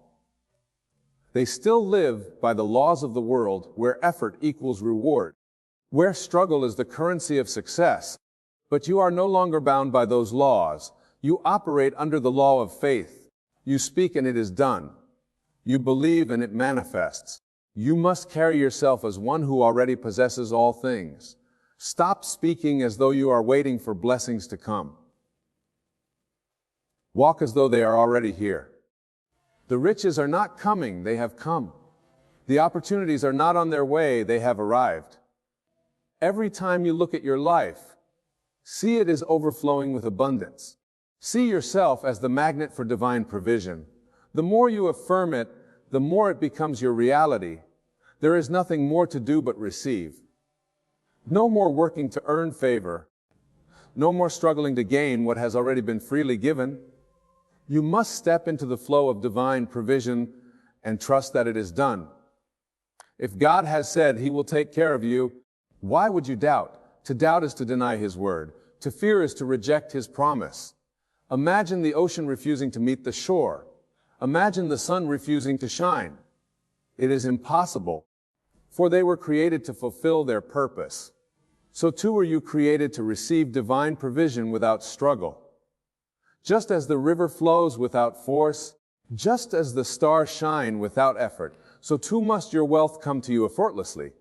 They still live by the laws of the world, where effort equals reward, where struggle is the currency of success. But you are no longer bound by those laws. You operate under the law of faith. You speak and it is done. You believe and it manifests. You must carry yourself as one who already possesses all things. Stop speaking as though you are waiting for blessings to come. Walk as though they are already here. The riches are not coming, they have come. The opportunities are not on their way, they have arrived. Every time you look at your life, see it as overflowing with abundance. See yourself as the magnet for divine provision. The more you affirm it, the more it becomes your reality. There is nothing more to do but receive. No more working to earn favor. No more struggling to gain what has already been freely given. You must step into the flow of divine provision and trust that it is done. If God has said He will take care of you, why would you doubt? To doubt is to deny His word. To fear is to reject His promise. Imagine the ocean refusing to meet the shore. Imagine the sun refusing to shine. It is impossible, for they were created to fulfill their purpose. So too were you created to receive divine provision without struggle. Just as the river flows without force, just as the stars shine without effort, so too must your wealth come to you effortlessly.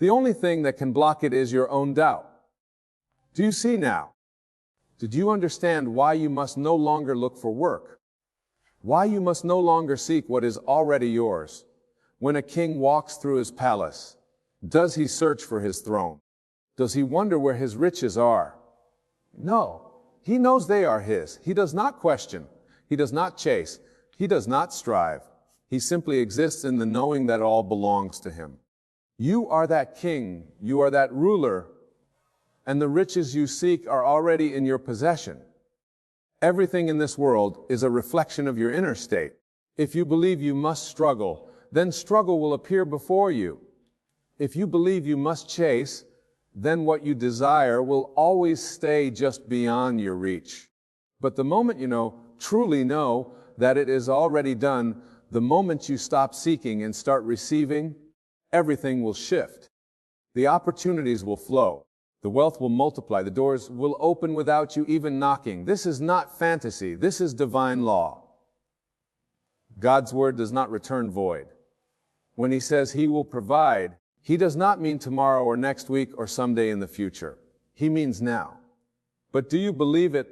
The only thing that can block it is your own doubt. Do you see now? Did you understand why you must no longer look for work? Why you must no longer seek what is already yours? When a king walks through his palace, does he search for his throne? Does he wonder where his riches are? No. He knows they are his. He does not question. He does not chase. He does not strive. He simply exists in the knowing that all belongs to him. You are that king. You are that ruler. And the riches you seek are already in your possession. Everything in this world is a reflection of your inner state. If you believe you must struggle, then struggle will appear before you. If you believe you must chase, then what you desire will always stay just beyond your reach. But the moment you truly know that it is already done, the moment you stop seeking and start receiving, everything will shift. The opportunities will flow. The wealth will multiply. The doors will open without you even knocking. This is not fantasy. This is divine law. God's word does not return void. When He says He will provide, He does not mean tomorrow or next week or someday in the future. He means now. But do you believe it?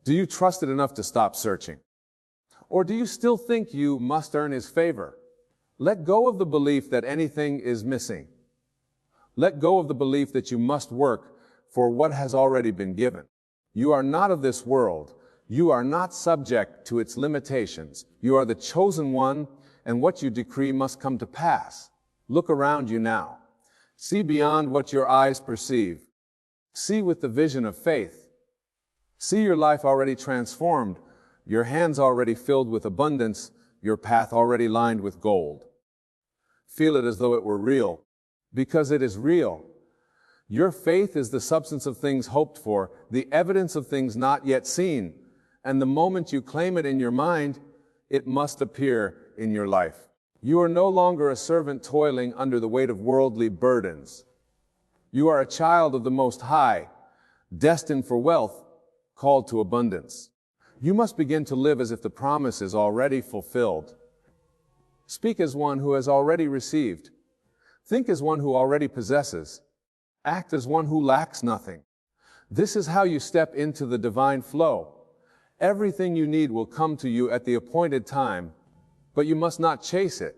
Do you trust it enough to stop searching? Or do you still think you must earn His favor? Let go of the belief that anything is missing. Let go of the belief that you must work for what has already been given. You are not of this world. You are not subject to its limitations. You are the chosen one, and what you decree must come to pass. Look around you now. See beyond what your eyes perceive. See with the vision of faith. See your life already transformed, your hands already filled with abundance, your path already lined with gold. Feel it as though it were real, because it is real. Your faith is the substance of things hoped for, the evidence of things not yet seen, and the moment you claim it in your mind, it must appear in your life. You are no longer a servant toiling under the weight of worldly burdens. You are a child of the Most High, destined for wealth, called to abundance. You must begin to live as if the promise is already fulfilled. Speak as one who has already received. Think as one who already possesses. Act as one who lacks nothing. This is how you step into the divine flow. Everything you need will come to you at the appointed time, but you must not chase it.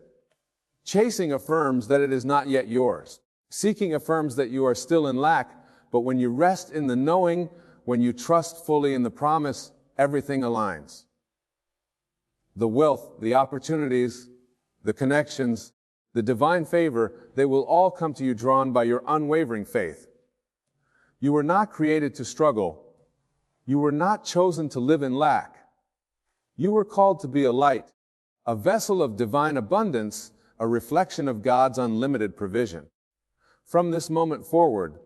Chasing affirms that it is not yet yours. Seeking affirms that you are still in lack, but when you rest in the knowing, when you trust fully in the promise, everything aligns. The wealth, the opportunities, the connections, the divine favor, they will all come to you drawn by your unwavering faith. You were not created to struggle. You were not chosen to live in lack. You were called to be a light, a vessel of divine abundance, a reflection of God's unlimited provision. From this moment forward,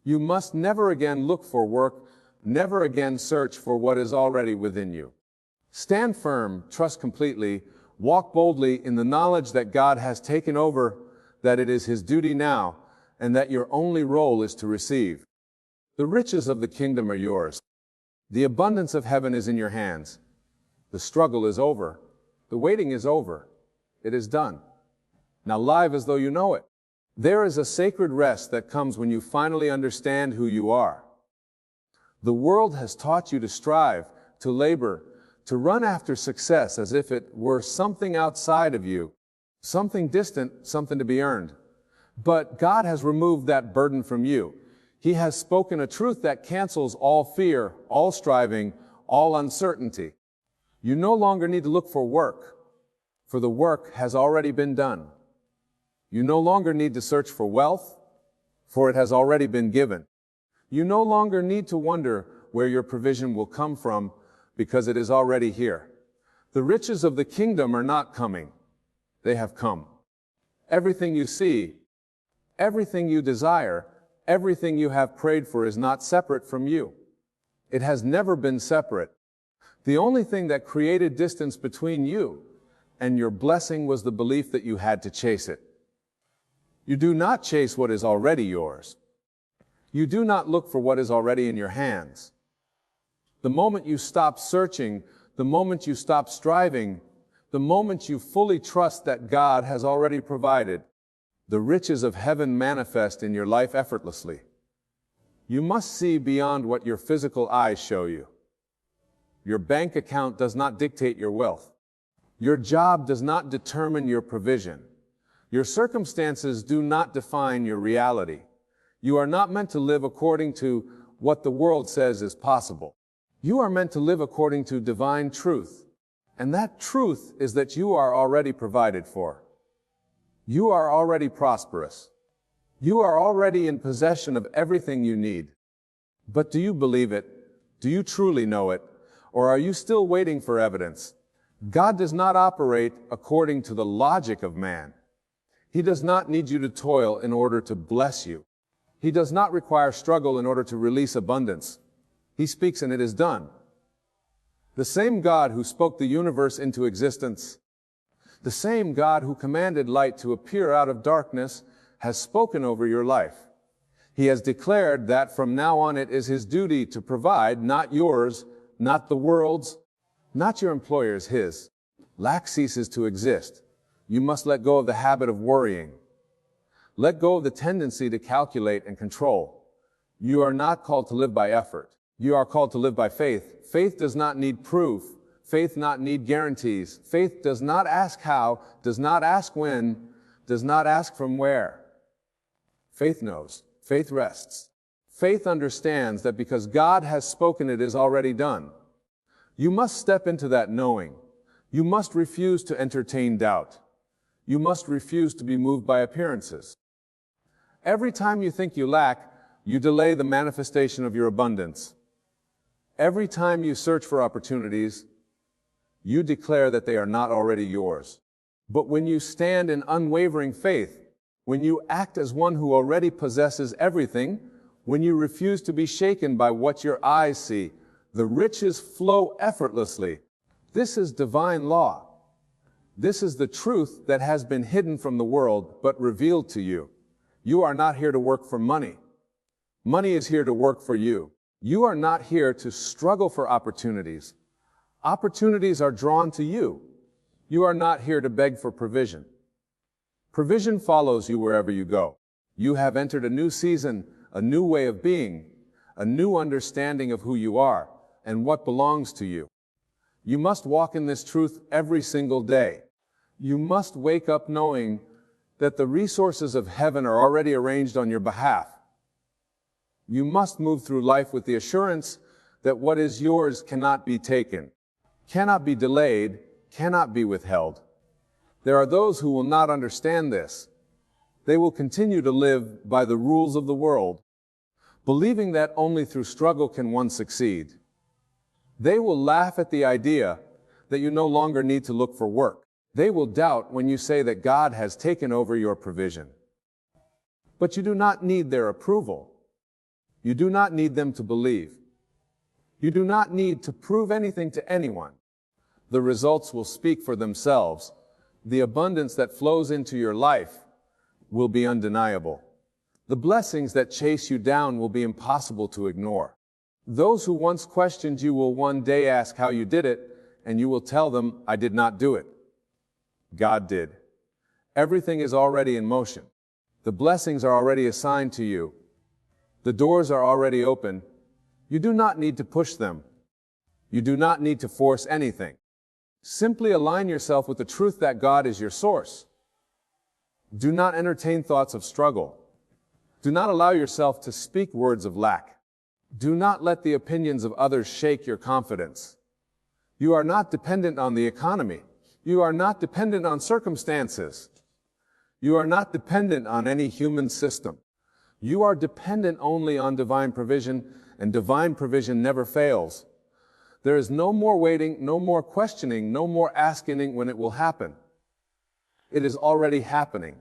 you must never again look for work, never again search for what is already within you. Stand firm, trust completely, walk boldly in the knowledge that God has taken over, that it is His duty now, and that your only role is to receive. The riches of the kingdom are yours. The abundance of heaven is in your hands. The struggle is over. The waiting is over. It is done. Now live as though you know it. There is a sacred rest that comes when you finally understand who you are. The world has taught you to strive, to labor, to run after success as if it were something outside of you, something distant, something to be earned. But God has removed that burden from you. He has spoken a truth that cancels all fear, all striving, all uncertainty. You no longer need to look for work, for the work has already been done. You no longer need to search for wealth, for it has already been given. You no longer need to wonder where your provision will come from, because it is already here. The riches of the kingdom are not coming. They have come. Everything you see, everything you desire, everything you have prayed for is not separate from you. It has never been separate. The only thing that created distance between you and your blessing was the belief that you had to chase it. You do not chase what is already yours. You do not look for what is already in your hands. The moment you stop searching, the moment you stop striving, the moment you fully trust that God has already provided, the riches of heaven manifest in your life effortlessly. You must see beyond what your physical eyes show you. Your bank account does not dictate your wealth. Your job does not determine your provision. Your circumstances do not define your reality. You are not meant to live according to what the world says is possible. You are meant to live according to divine truth. And that truth is that you are already provided for. You are already prosperous. You are already in possession of everything you need. But do you believe it? Do you truly know it? Or are you still waiting for evidence? God does not operate according to the logic of man. He does not need you to toil in order to bless you. He does not require struggle in order to release abundance. He speaks and it is done. The same God who spoke the universe into existence, the same God who commanded light to appear out of darkness, has spoken over your life. He has declared that from now on it is His duty to provide, not yours, not the world's, not your employer's, His. Lack ceases to exist. You must let go of the habit of worrying. Let go of the tendency to calculate and control. You are not called to live by effort. You are called to live by faith. Faith does not need proof. Faith not need guarantees. Faith does not ask how, does not ask when, does not ask from where. Faith knows. Faith rests. Faith understands that because God has spoken, it is already done. You must step into that knowing. You must refuse to entertain doubt. You must refuse to be moved by appearances. Every time you think you lack, you delay the manifestation of your abundance. Every time you search for opportunities, you declare that they are not already yours. But when you stand in unwavering faith, when you act as one who already possesses everything, when you refuse to be shaken by what your eyes see, the riches flow effortlessly. This is divine law. This is the truth that has been hidden from the world but revealed to you. You are not here to work for money. Money is here to work for you. You are not here to struggle for opportunities. Opportunities are drawn to you. You are not here to beg for provision. Provision follows you wherever you go. You have entered a new season, a new way of being, a new understanding of who you are and what belongs to you. You must walk in this truth every single day. You must wake up knowing that the resources of heaven are already arranged on your behalf. You must move through life with the assurance that what is yours cannot be taken, cannot be delayed, cannot be withheld. There are those who will not understand this. They will continue to live by the rules of the world, believing that only through struggle can one succeed. They will laugh at the idea that you no longer need to look for work. They will doubt when you say that God has taken over your provision. But you do not need their approval. You do not need them to believe. You do not need to prove anything to anyone. The results will speak for themselves. The abundance that flows into your life will be undeniable. The blessings that chase you down will be impossible to ignore. Those who once questioned you will one day ask how you did it, and you will tell them, I did not do it. God did. Everything is already in motion. The blessings are already assigned to you. The doors are already open. You do not need to push them. You do not need to force anything. Simply align yourself with the truth that God is your source. Do not entertain thoughts of struggle. Do not allow yourself to speak words of lack. Do not let the opinions of others shake your confidence. You are not dependent on the economy. You are not dependent on circumstances. You are not dependent on any human system. You are dependent only on divine provision, and divine provision never fails. There is no more waiting, no more questioning, no more asking when it will happen. It is already happening.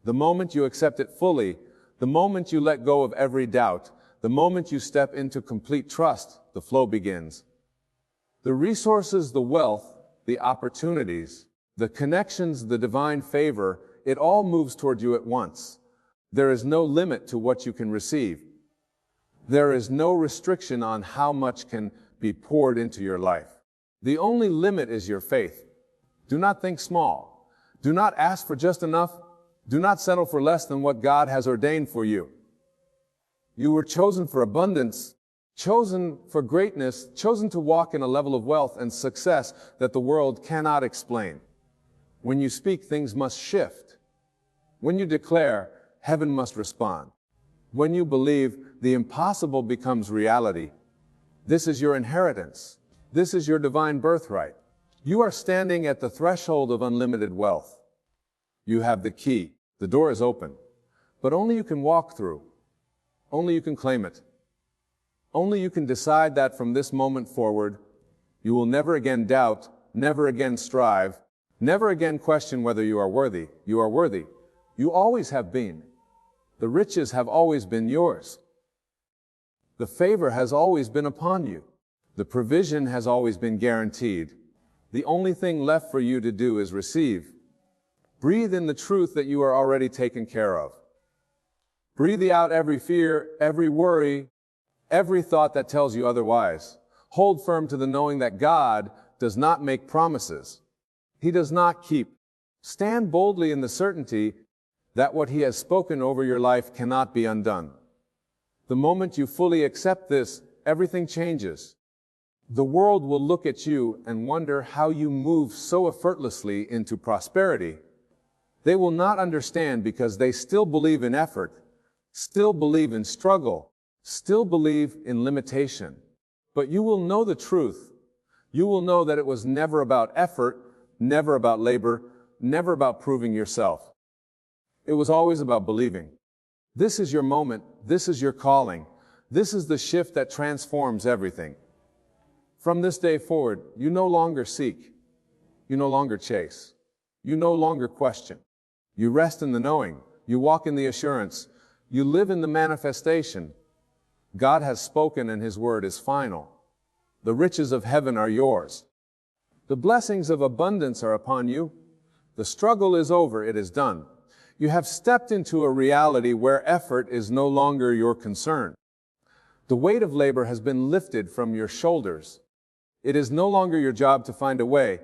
The moment you accept it fully, the moment you let go of every doubt, the moment you step into complete trust, the flow begins. The resources, the wealth, the opportunities, the connections, the divine favor, it all moves toward you at once. There is no limit to what you can receive. There is no restriction on how much can be poured into your life. The only limit is your faith. Do not think small. Do not ask for just enough. Do not settle for less than what God has ordained for you. You were chosen for abundance, chosen for greatness, chosen to walk in a level of wealth and success that the world cannot explain. When you speak, things must shift. When you declare, heaven must respond. When you believe, the impossible becomes reality. This is your inheritance. This is your divine birthright. You are standing at the threshold of unlimited wealth. You have the key. The door is open, but only you can walk through. Only you can claim it. Only you can decide that from this moment forward, you will never again doubt, never again strive, never again question whether you are worthy. You are worthy. You always have been. The riches have always been yours. The favor has always been upon you. The provision has always been guaranteed. The only thing left for you to do is receive. Breathe in the truth that you are already taken care of. Breathe out every fear, every worry, every thought that tells you otherwise. Hold firm to the knowing that God does not make promises. He does not keep. Stand boldly in the certainty that what He has spoken over your life cannot be undone. The moment you fully accept this, everything changes. The world will look at you and wonder how you move so effortlessly into prosperity. They will not understand because they still believe in effort, still believe in struggle, still believe in limitation. But you will know the truth. You will know that it was never about effort, never about labor, never about proving yourself. It was always about believing. This is your moment. This is your calling. This is the shift that transforms everything. From this day forward, you no longer seek. You no longer chase. You no longer question. You rest in the knowing. You walk in the assurance. You live in the manifestation. God has spoken and His word is final. The riches of heaven are yours. The blessings of abundance are upon you. The struggle is over. It is done. You have stepped into a reality where effort is no longer your concern. The weight of labor has been lifted from your shoulders. It is no longer your job to find a way,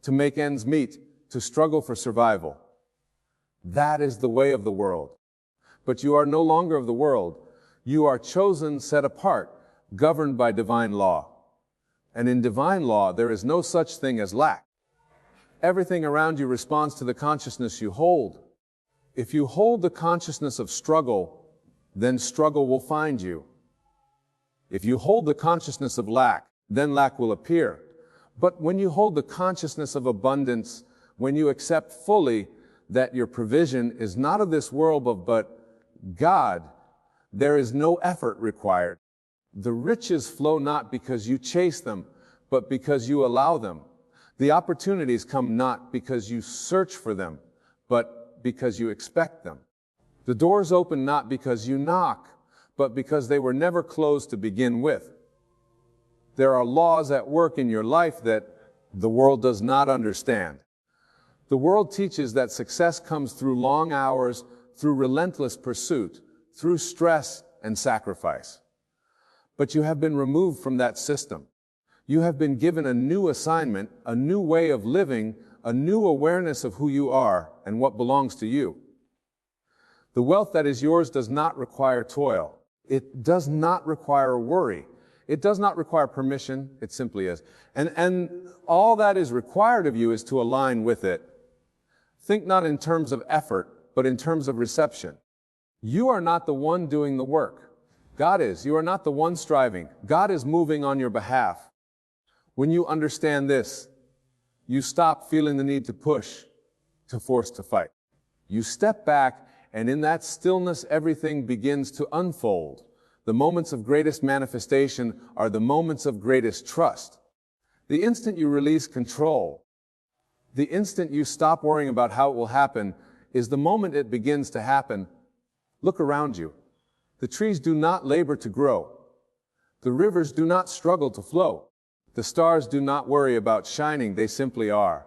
to make ends meet, to struggle for survival. That is the way of the world. But you are no longer of the world. You are chosen, set apart, governed by divine law. And in divine law, there is no such thing as lack. Everything around you responds to the consciousness you hold. If you hold the consciousness of struggle, then struggle will find you. If you hold the consciousness of lack, then lack will appear. But when you hold the consciousness of abundance, when you accept fully that your provision is not of this world but God, there is no effort required. The riches flow not because you chase them, but because you allow them. The opportunities come not because you search for them, but because you expect them. The doors open not because you knock, but because they were never closed to begin with. There are laws at work in your life that the world does not understand. The world teaches that success comes through long hours, through relentless pursuit, through stress and sacrifice. But you have been removed from that system. You have been given a new assignment, a new way of living, a new awareness of who you are and what belongs to you. The wealth that is yours does not require toil. It does not require worry. It does not require permission. It simply is. And all that is required of you is to align with it. Think not in terms of effort, but in terms of reception. You are not the one doing the work. God is. You are not the one striving. God is moving on your behalf. When you understand this, you stop feeling the need to push, to force, to fight. You step back, and in that stillness, everything begins to unfold. The moments of greatest manifestation are the moments of greatest trust. The instant you release control, the instant you stop worrying about how it will happen, is the moment it begins to happen. Look around you. The trees do not labor to grow. The rivers do not struggle to flow. The stars do not worry about shining, they simply are.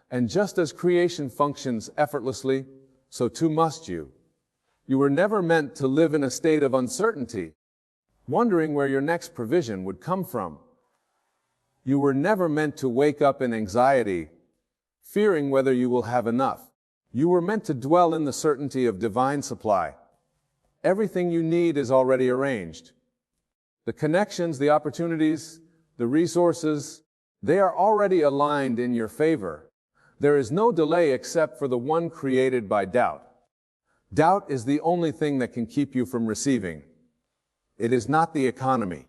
And just as creation functions effortlessly, so too must you. You were never meant to live in a state of uncertainty, wondering where your next provision would come from. You were never meant to wake up in anxiety, fearing whether you will have enough. You were meant to dwell in the certainty of divine supply. Everything you need is already arranged. The connections, the opportunities, the resources, they are already aligned in your favor. There is no delay except for the one created by doubt. Doubt is the only thing that can keep you from receiving. It is not the economy.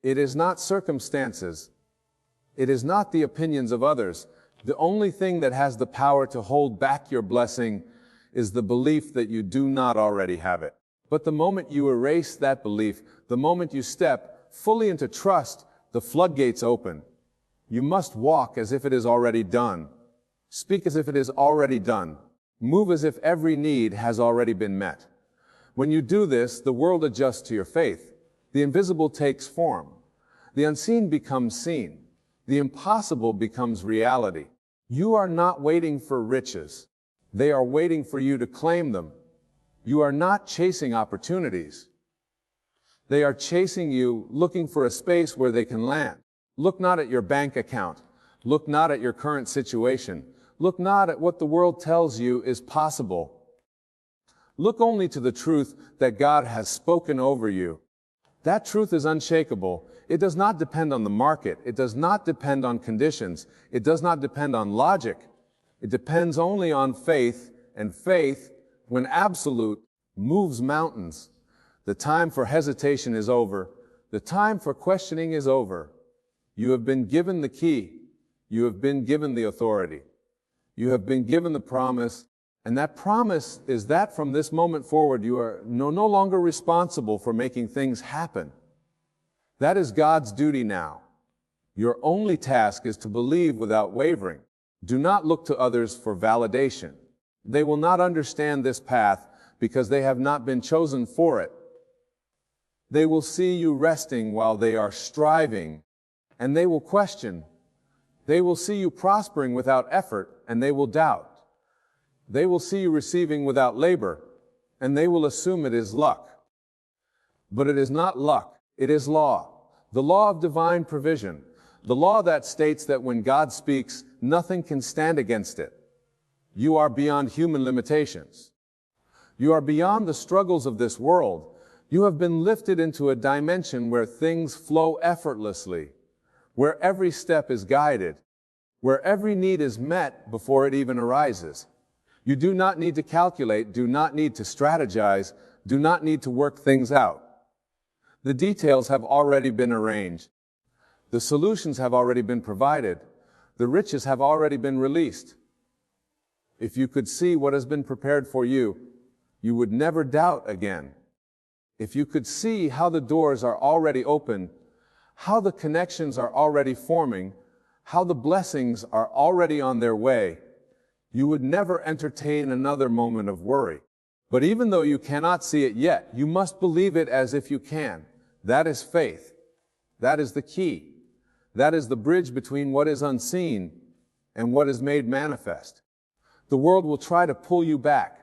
It is not circumstances. It is not the opinions of others. The only thing that has the power to hold back your blessing is the belief that you do not already have it. But the moment you erase that belief, the moment you step fully into trust, the floodgates open. You must walk as if it is already done. Speak as if it is already done. Move as if every need has already been met. When you do this, the world adjusts to your faith. The invisible takes form. The unseen becomes seen. The impossible becomes reality. You are not waiting for riches. They are waiting for you to claim them. You are not chasing opportunities. They are chasing you, looking for a space where they can land. Look not at your bank account. Look not at your current situation. Look not at what the world tells you is possible. Look only to the truth that God has spoken over you. That truth is unshakable. It does not depend on the market. It does not depend on conditions. It does not depend on logic. It depends only on faith, and faith, when absolute, moves mountains. The time for hesitation is over. The time for questioning is over. You have been given the key. You have been given the authority. You have been given the promise, and that promise is that from this moment forward you are no longer responsible for making things happen. That is God's duty now. Your only task is to believe without wavering. Do not look to others for validation. They will not understand this path because they have not been chosen for it. They will see you resting while they are striving, and they will question. They will see you prospering without effort, and they will doubt. They will see you receiving without labor, and they will assume it is luck. But it is not luck, it is law. The law of divine provision. The law that states that when God speaks, nothing can stand against it. You are beyond human limitations. You are beyond the struggles of this world. You have been lifted into a dimension where things flow effortlessly, where every step is guided, where every need is met before it even arises. You do not need to calculate, do not need to strategize, do not need to work things out. The details have already been arranged. The solutions have already been provided. The riches have already been released. If you could see what has been prepared for you, you would never doubt again. If you could see how the doors are already open, how the connections are already forming, how the blessings are already on their way, you would never entertain another moment of worry. But even though you cannot see it yet, you must believe it as if you can. That is faith. That is the key. That is the bridge between what is unseen and what is made manifest. The world will try to pull you back.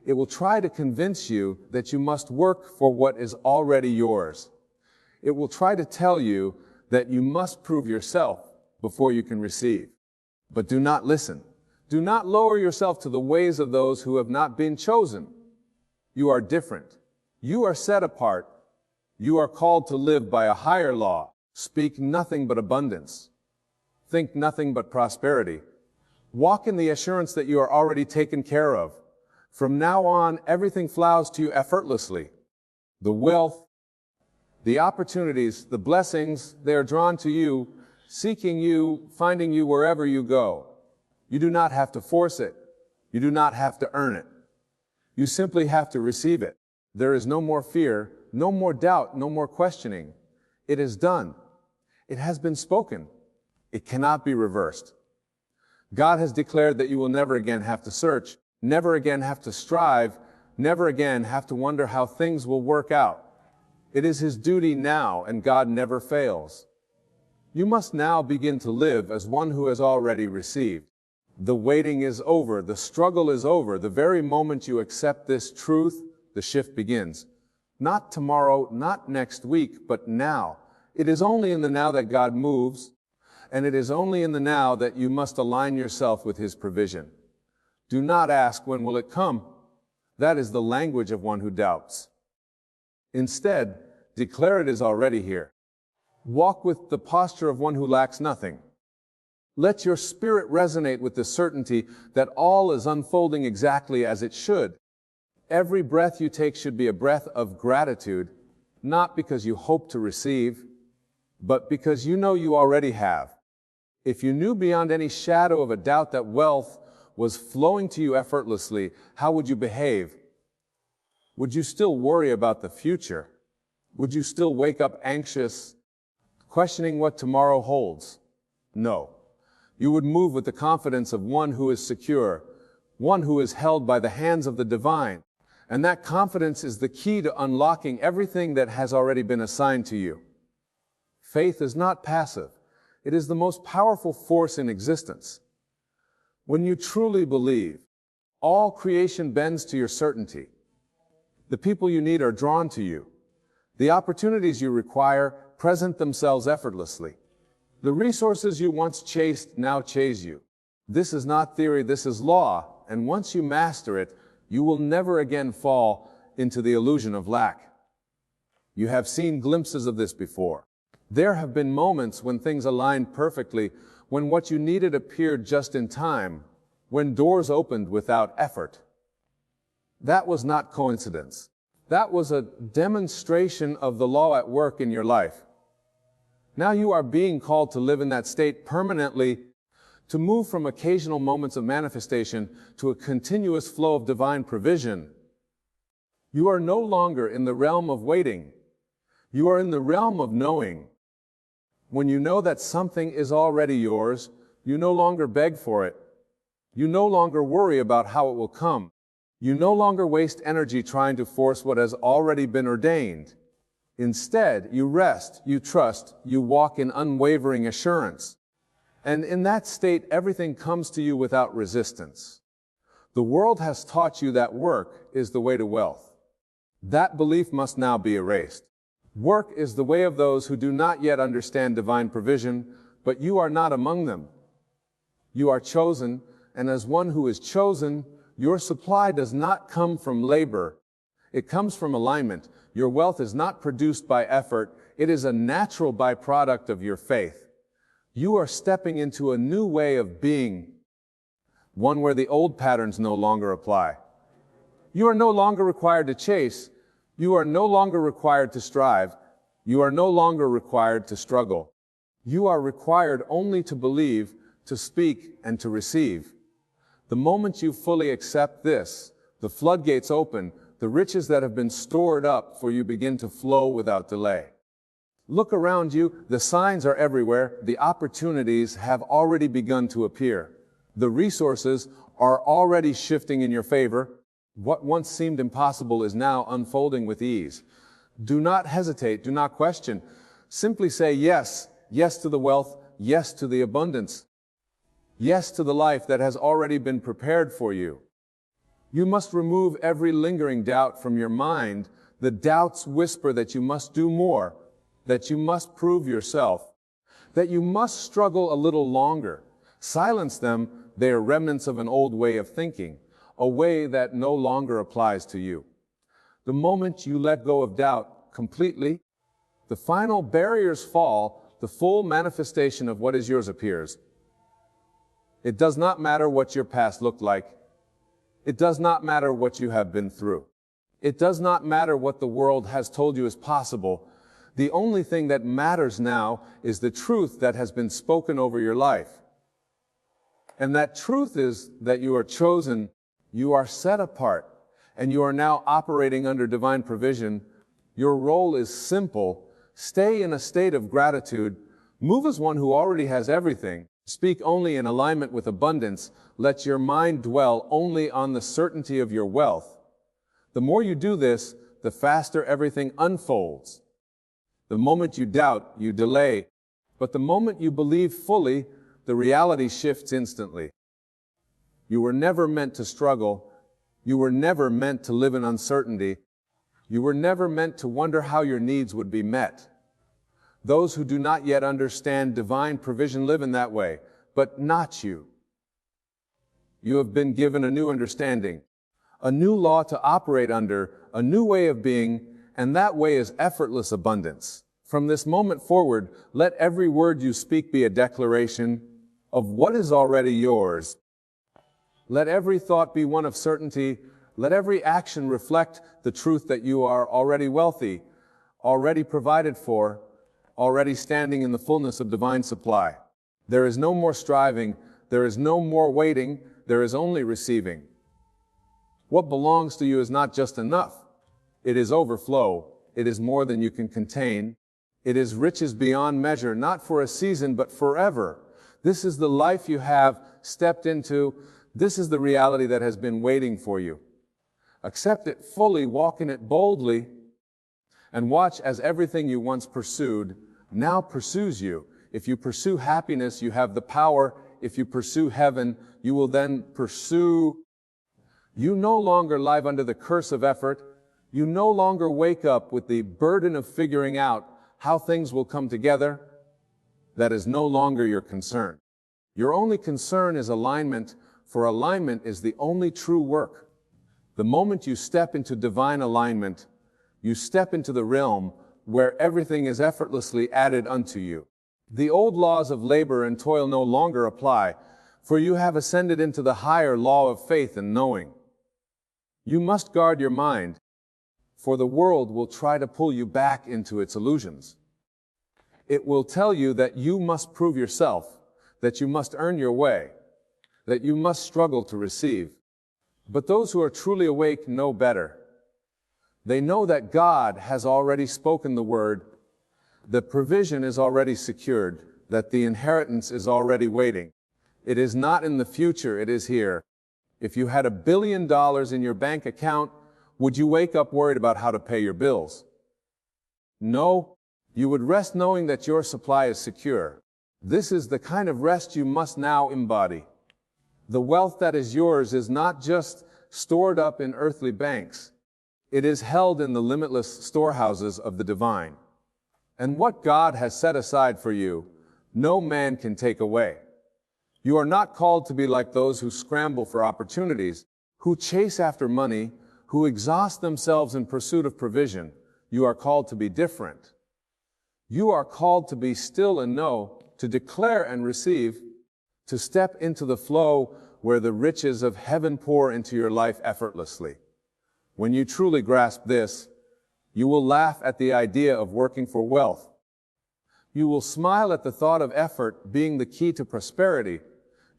It will try to convince you that you must work for what is already yours. It will try to tell you that you must prove yourself before you can receive. But do not listen. Do not lower yourself to the ways of those who have not been chosen. You are different. You are set apart. You are called to live by a higher law. Speak nothing but abundance. Think nothing but prosperity. Walk in the assurance that you are already taken care of. From now on, everything flows to you effortlessly. The wealth, the opportunities, the blessings, they are drawn to you, seeking you, finding you wherever you go. You do not have to force it. You do not have to earn it. You simply have to receive it. There is no more fear, no more doubt, no more questioning. It is done. It has been spoken. It cannot be reversed. God has declared that you will never again have to search, never again have to strive, never again have to wonder how things will work out. It is His duty now, and God never fails. You must now begin to live as one who has already received. The waiting is over. The struggle is over. The very moment you accept this truth, the shift begins. Not tomorrow, not next week, but now. It is only in the now that God moves, and it is only in the now that you must align yourself with His provision. Do not ask, when will it come? That is the language of one who doubts. Instead, declare it is already here. Walk with the posture of one who lacks nothing. Let your spirit resonate with the certainty that all is unfolding exactly as it should. Every breath you take should be a breath of gratitude, not because you hope to receive, but because you know you already have. If you knew beyond any shadow of a doubt that wealth was flowing to you effortlessly, how would you behave? Would you still worry about the future? Would you still wake up anxious, questioning what tomorrow holds? No. You would move with the confidence of one who is secure, one who is held by the hands of the divine. And that confidence is the key to unlocking everything that has already been assigned to you. Faith is not passive. It is the most powerful force in existence. When you truly believe, all creation bends to your certainty. The people you need are drawn to you. The opportunities you require present themselves effortlessly. The resources you once chased now chase you. This is not theory, this is law, and once you master it, you will never again fall into the illusion of lack. You have seen glimpses of this before. There have been moments when things aligned perfectly, when what you needed appeared just in time, when doors opened without effort. That was not coincidence. That was a demonstration of the law at work in your life. Now you are being called to live in that state permanently, to move from occasional moments of manifestation to a continuous flow of divine provision. You are no longer in the realm of waiting. You are in the realm of knowing. When you know that something is already yours, you no longer beg for it. You no longer worry about how it will come. You no longer waste energy trying to force what has already been ordained. Instead, you rest, you trust, you walk in unwavering assurance. And in that state, everything comes to you without resistance. The world has taught you that work is the way to wealth. That belief must now be erased. Work is the way of those who do not yet understand divine provision, but you are not among them. You are chosen, and as one who is chosen, your supply does not come from labor. It comes from alignment. Your wealth is not produced by effort. It is a natural byproduct of your faith. You are stepping into a new way of being, one where the old patterns no longer apply. You are no longer required to chase. You are no longer required to strive. You are no longer required to struggle. You are required only to believe, to speak, and to receive. The moment you fully accept this, the floodgates open, the riches that have been stored up for you begin to flow without delay. Look around you, the signs are everywhere, the opportunities have already begun to appear. The resources are already shifting in your favor. What once seemed impossible is now unfolding with ease. Do not hesitate, do not question. Simply say yes, yes to the wealth, yes to the abundance, yes to the life that has already been prepared for you. You must remove every lingering doubt from your mind. The doubts whisper that you must do more, that you must prove yourself, that you must struggle a little longer. Silence them. They are remnants of an old way of thinking, a way that no longer applies to you. The moment you let go of doubt completely, the final barriers fall, the full manifestation of what is yours appears. It does not matter what your past looked like. It does not matter what you have been through. It does not matter what the world has told you is possible. The only thing that matters now is the truth that has been spoken over your life. And that truth is that you are chosen, you are set apart, and you are now operating under divine provision. Your role is simple. Stay in a state of gratitude. Move as one who already has everything. Speak only in alignment with abundance. Let your mind dwell only on the certainty of your wealth. The more you do this, the faster everything unfolds. The moment you doubt, you delay. But the moment you believe fully, the reality shifts instantly. You were never meant to struggle. You were never meant to live in uncertainty. You were never meant to wonder how your needs would be met. Those who do not yet understand divine provision live in that way, but not you. You have been given a new understanding, a new law to operate under, a new way of being, and that way is effortless abundance. From this moment forward, let every word you speak be a declaration of what is already yours. Let every thought be one of certainty. Let every action reflect the truth that you are already wealthy, already provided for, already standing in the fullness of divine supply. There is no more striving. There is no more waiting. There is only receiving. What belongs to you is not just enough. It is overflow. It is more than you can contain. It is riches beyond measure, not for a season, but forever. This is the life you have stepped into. This is the reality that has been waiting for you. Accept it fully, walk in it boldly, and watch as everything you once pursued now pursues you. If you pursue happiness, you have the power. If you pursue heaven, you will then pursue. You no longer live under the curse of effort. You no longer wake up with the burden of figuring out how things will come together. That is no longer your concern. Your only concern is alignment, for alignment is the only true work. The moment you step into divine alignment, you step into the realm where everything is effortlessly added unto you. The old laws of labor and toil no longer apply, for you have ascended into the higher law of faith and knowing. You must guard your mind, for the world will try to pull you back into its illusions. It will tell you that you must prove yourself, that you must earn your way, that you must struggle to receive. But those who are truly awake know better. They know that God has already spoken the word, the provision is already secured, that the inheritance is already waiting. It is not in the future, it is here. If you had $1 billion in your bank account, would you wake up worried about how to pay your bills? No, you would rest knowing that your supply is secure. This is the kind of rest you must now embody. The wealth that is yours is not just stored up in earthly banks. It is held in the limitless storehouses of the divine. And what God has set aside for you, no man can take away. You are not called to be like those who scramble for opportunities, who chase after money, who exhaust themselves in pursuit of provision. You are called to be different. You are called to be still and know, to declare and receive, to step into the flow where the riches of heaven pour into your life effortlessly. When you truly grasp this, you will laugh at the idea of working for wealth. You will smile at the thought of effort being the key to prosperity.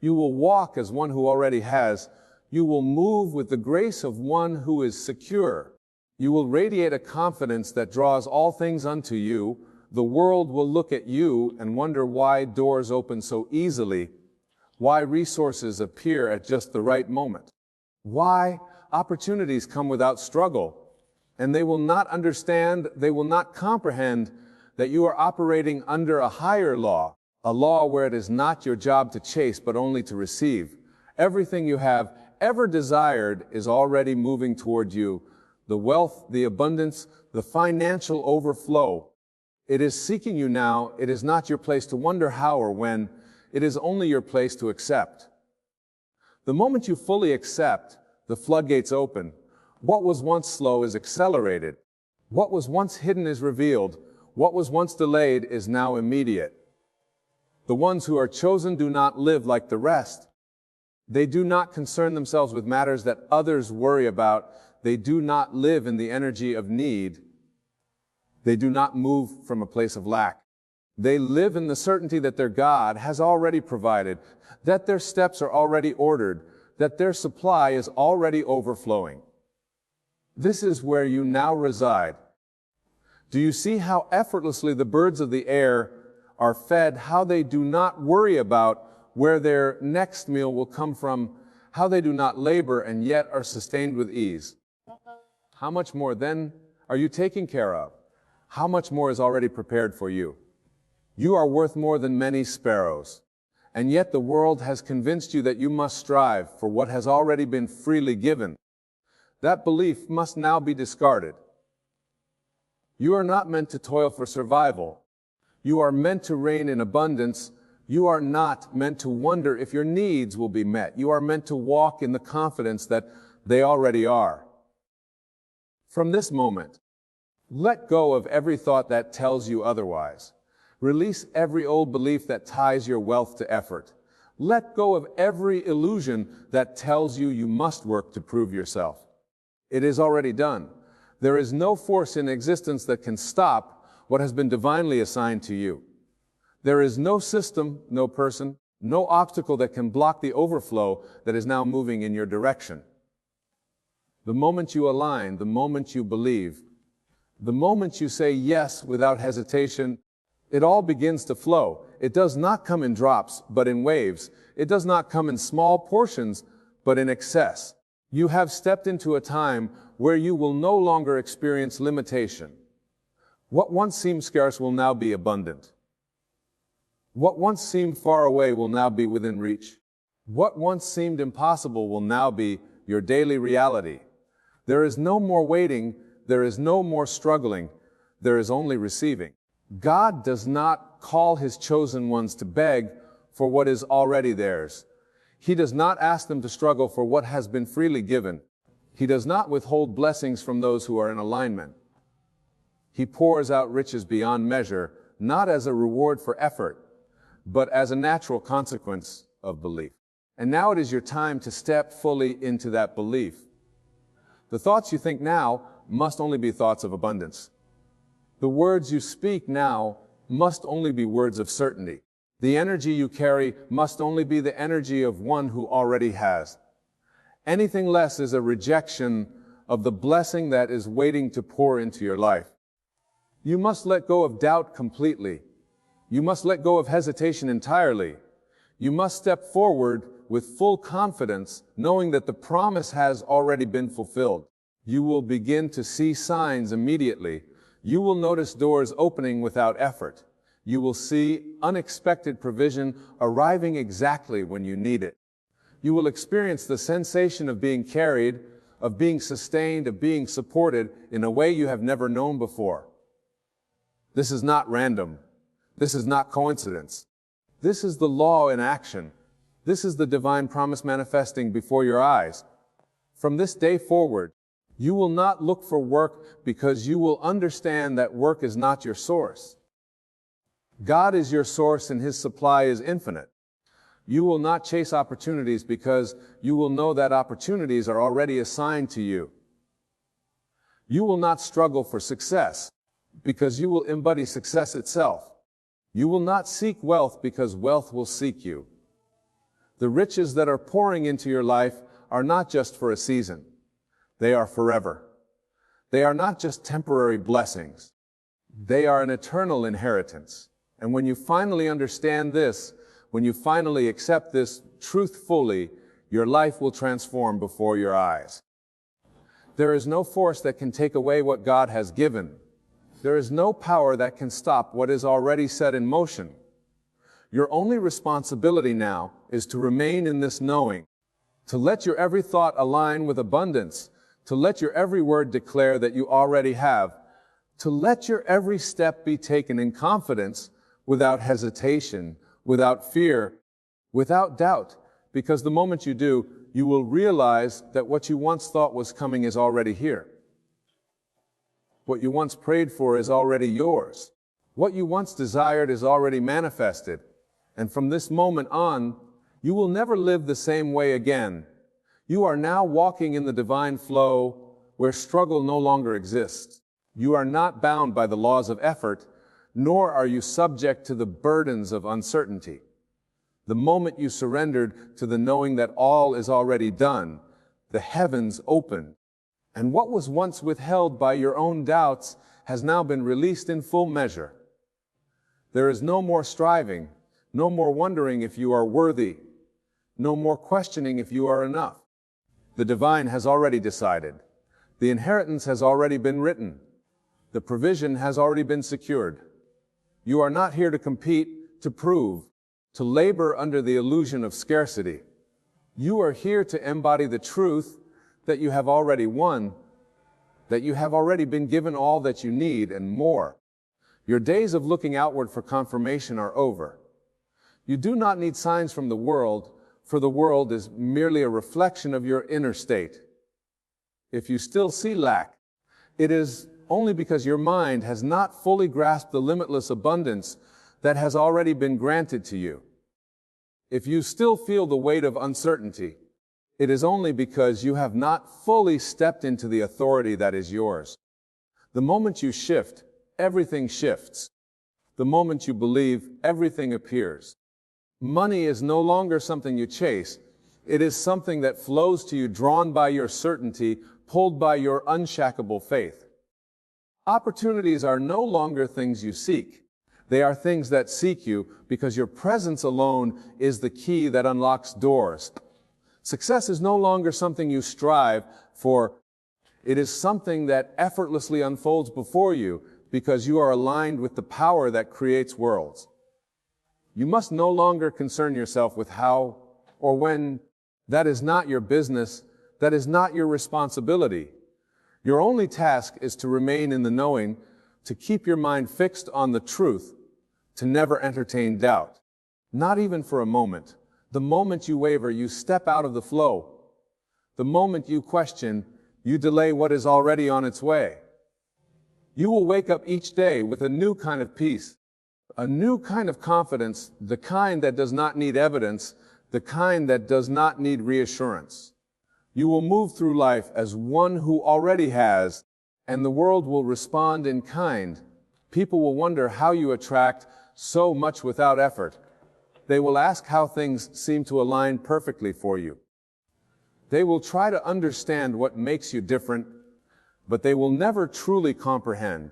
You will walk as one who already has. You will move with the grace of one who is secure. You will radiate a confidence that draws all things unto you. The world will look at you and wonder why doors open so easily, why resources appear at just the right moment, why opportunities come without struggle, and they will not understand, they will not comprehend that you are operating under a higher law, a law where it is not your job to chase but only to receive. Everything you have ever desired is already moving toward you. The wealth, the abundance, the financial overflow. It is seeking you now. It is not your place to wonder how or when. It is only your place to accept. The moment you fully accept, the floodgates open. What was once slow is accelerated. What was once hidden is revealed. What was once delayed is now immediate. The ones who are chosen do not live like the rest. They do not concern themselves with matters that others worry about. They do not live in the energy of need. They do not move from a place of lack. They live in the certainty that their God has already provided, that their steps are already ordered, that their supply is already overflowing. This is where you now reside. Do you see how effortlessly the birds of the air are fed, how they do not worry about where their next meal will come from, how they do not labor and yet are sustained with ease? How much more then are you taken care of? How much more is already prepared for you? You are worth more than many sparrows, and yet the world has convinced you that you must strive for what has already been freely given. That belief must now be discarded. You are not meant to toil for survival. You are meant to reign in abundance. You are not meant to wonder if your needs will be met. You are meant to walk in the confidence that they already are. From this moment, let go of every thought that tells you otherwise. Release every old belief that ties your wealth to effort. Let go of every illusion that tells you must work to prove yourself. It is already done. There is no force in existence that can stop what has been divinely assigned to you. There is no system, no person, no obstacle that can block the overflow that is now moving in your direction. The moment you align, the moment you believe, the moment you say yes without hesitation, it all begins to flow. It does not come in drops, but in waves. It does not come in small portions, but in excess. You have stepped into a time where you will no longer experience limitation. What once seemed scarce will now be abundant. What once seemed far away will now be within reach. What once seemed impossible will now be your daily reality. There is no more waiting. There is no more struggling. There is only receiving. God does not call His chosen ones to beg for what is already theirs. He does not ask them to struggle for what has been freely given. He does not withhold blessings from those who are in alignment. He pours out riches beyond measure, not as a reward for effort, but as a natural consequence of belief. And now it is your time to step fully into that belief. The thoughts you think now must only be thoughts of abundance. The words you speak now must only be words of certainty. The energy you carry must only be the energy of one who already has. Anything less is a rejection of the blessing that is waiting to pour into your life. You must let go of doubt completely. You must let go of hesitation entirely. You must step forward with full confidence, knowing that the promise has already been fulfilled. You will begin to see signs immediately. You will notice doors opening without effort. You will see unexpected provision arriving exactly when you need it. You will experience the sensation of being carried, of being sustained, of being supported in a way you have never known before. This is not random. This is not coincidence. This is the law in action. This is the divine promise manifesting before your eyes. From this day forward, you will not look for work because you will understand that work is not your source. God is your source and His supply is infinite. You will not chase opportunities because you will know that opportunities are already assigned to you. You will not struggle for success because you will embody success itself. You will not seek wealth because wealth will seek you. The riches that are pouring into your life are not just for a season. They are forever. They are not just temporary blessings. They are an eternal inheritance. And when you finally understand this, when you finally accept this truth fully, your life will transform before your eyes. There is no force that can take away what God has given. There is no power that can stop what is already set in motion. Your only responsibility now is to remain in this knowing, to let your every thought align with abundance, to let your every word declare that you already have, to let your every step be taken in confidence, without hesitation, without fear, without doubt, because the moment you do, you will realize that what you once thought was coming is already here. What you once prayed for is already yours. What you once desired is already manifested. And from this moment on, you will never live the same way again. You are now walking in the divine flow where struggle no longer exists. You are not bound by the laws of effort, nor are you subject to the burdens of uncertainty. The moment you surrendered to the knowing that all is already done, the heavens opened, and what was once withheld by your own doubts has now been released in full measure. There is no more striving, no more wondering if you are worthy, no more questioning if you are enough. The divine has already decided. The inheritance has already been written. The provision has already been secured. You are not here to compete, to prove, to labor under the illusion of scarcity. You are here to embody the truth that you have already won, that you have already been given all that you need and more. Your days of looking outward for confirmation are over. You do not need signs from the world, for the world is merely a reflection of your inner state. If you still see lack, it is only because your mind has not fully grasped the limitless abundance that has already been granted to you. If you still feel the weight of uncertainty, it is only because you have not fully stepped into the authority that is yours. The moment you shift, everything shifts. The moment you believe, everything appears. Money is no longer something you chase. It is something that flows to you, drawn by your certainty, pulled by your unshakable faith. Opportunities are no longer things you seek. They are things that seek you because your presence alone is the key that unlocks doors. Success is no longer something you strive for. It is something that effortlessly unfolds before you because you are aligned with the power that creates worlds. You must no longer concern yourself with how or when. That is not your business. That is not your responsibility. Your only task is to remain in the knowing, to keep your mind fixed on the truth, to never entertain doubt. Not even for a moment. The moment you waver, you step out of the flow. The moment you question, you delay what is already on its way. You will wake up each day with a new kind of peace, a new kind of confidence, the kind that does not need evidence, the kind that does not need reassurance. You will move through life as one who already has, and the world will respond in kind. People will wonder how you attract so much without effort. They will ask how things seem to align perfectly for you. They will try to understand what makes you different, but they will never truly comprehend,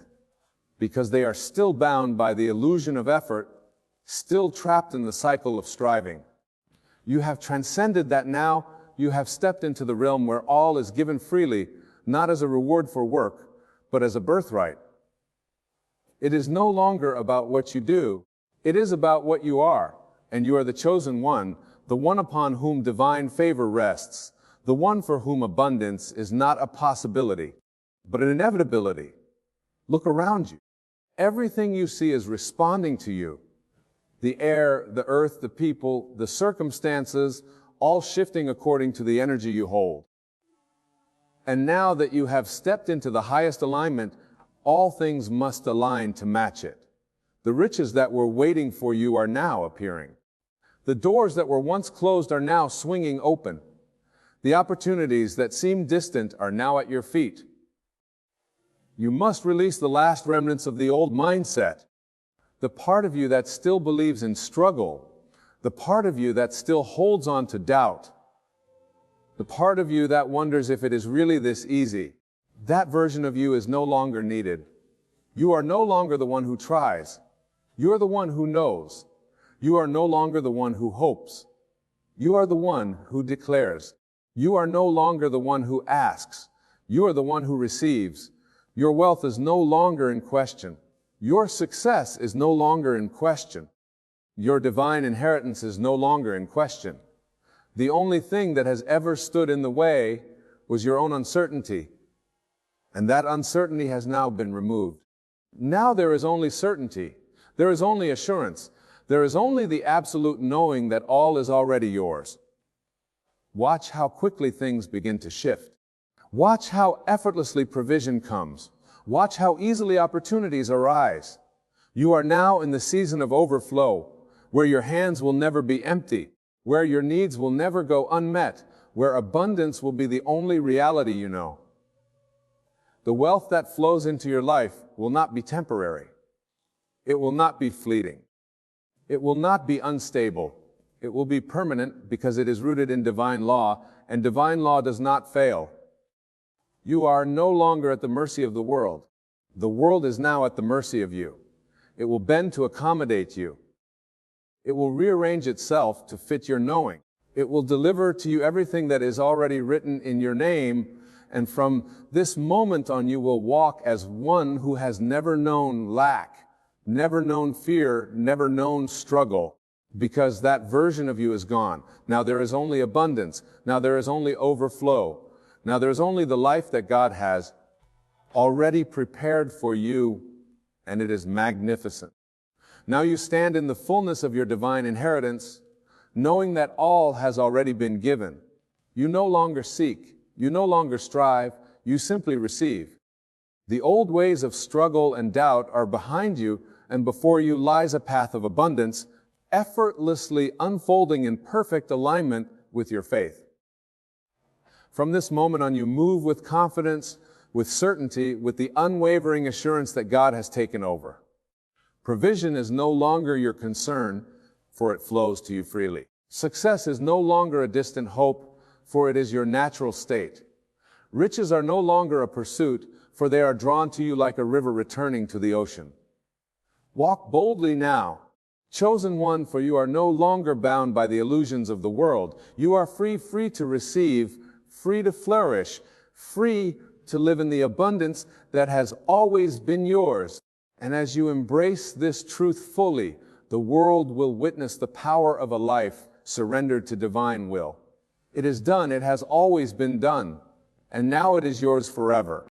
because they are still bound by the illusion of effort, still trapped in the cycle of striving. You have transcended that now. You have stepped into the realm where all is given freely, not as a reward for work, but as a birthright. It is no longer about what you do. It is about what you are, and you are the chosen one, the one upon whom divine favor rests, the one for whom abundance is not a possibility, but an inevitability. Look around you. Everything you see is responding to you. The air, the earth, the people, the circumstances, all shifting according to the energy you hold. And now that you have stepped into the highest alignment, all things must align to match it. The riches that were waiting for you are now appearing. The doors that were once closed are now swinging open. The opportunities that seemed distant are now at your feet. You must release the last remnants of the old mindset. The part of you that still believes in struggle, the part of you that still holds on to doubt, the part of you that wonders if it is really this easy, that version of you is no longer needed. You are no longer the one who tries. You are the one who knows. You are no longer the one who hopes. You are the one who declares. You are no longer the one who asks. You are the one who receives. Your wealth is no longer in question. Your success is no longer in question. Your divine inheritance is no longer in question. The only thing that has ever stood in the way was your own uncertainty. And that uncertainty has now been removed. Now there is only certainty. There is only assurance. There is only the absolute knowing that all is already yours. Watch how quickly things begin to shift. Watch how effortlessly provision comes. Watch how easily opportunities arise. You are now in the season of overflow, where your hands will never be empty, where your needs will never go unmet, where abundance will be the only reality you know. The wealth that flows into your life will not be temporary. It will not be fleeting. It will not be unstable. It will be permanent because it is rooted in divine law, and divine law does not fail. You are no longer at the mercy of the world. The world is now at the mercy of you. It will bend to accommodate you. It will rearrange itself to fit your knowing. It will deliver to you everything that is already written in your name, and from this moment on you will walk as one who has never known lack, never known fear, never known struggle, because that version of you is gone. Now there is only abundance. Now there is only overflow. Now there is only the life that God has already prepared for you, and it is magnificent. Now you stand in the fullness of your divine inheritance, knowing that all has already been given. You no longer seek. You no longer strive. You simply receive. The old ways of struggle and doubt are behind you, and before you lies a path of abundance, effortlessly unfolding in perfect alignment with your faith. From this moment on, you move with confidence, with certainty, with the unwavering assurance that God has taken over. Provision is no longer your concern, for it flows to you freely. Success is no longer a distant hope, for it is your natural state. Riches are no longer a pursuit, for they are drawn to you like a river returning to the ocean. Walk boldly now, chosen one, for you are no longer bound by the illusions of the world. You are free to receive, free to flourish, free to live in the abundance that has always been yours. And as you embrace this truth fully, the world will witness the power of a life surrendered to divine will. It is done. It has always been done. And now it is yours forever.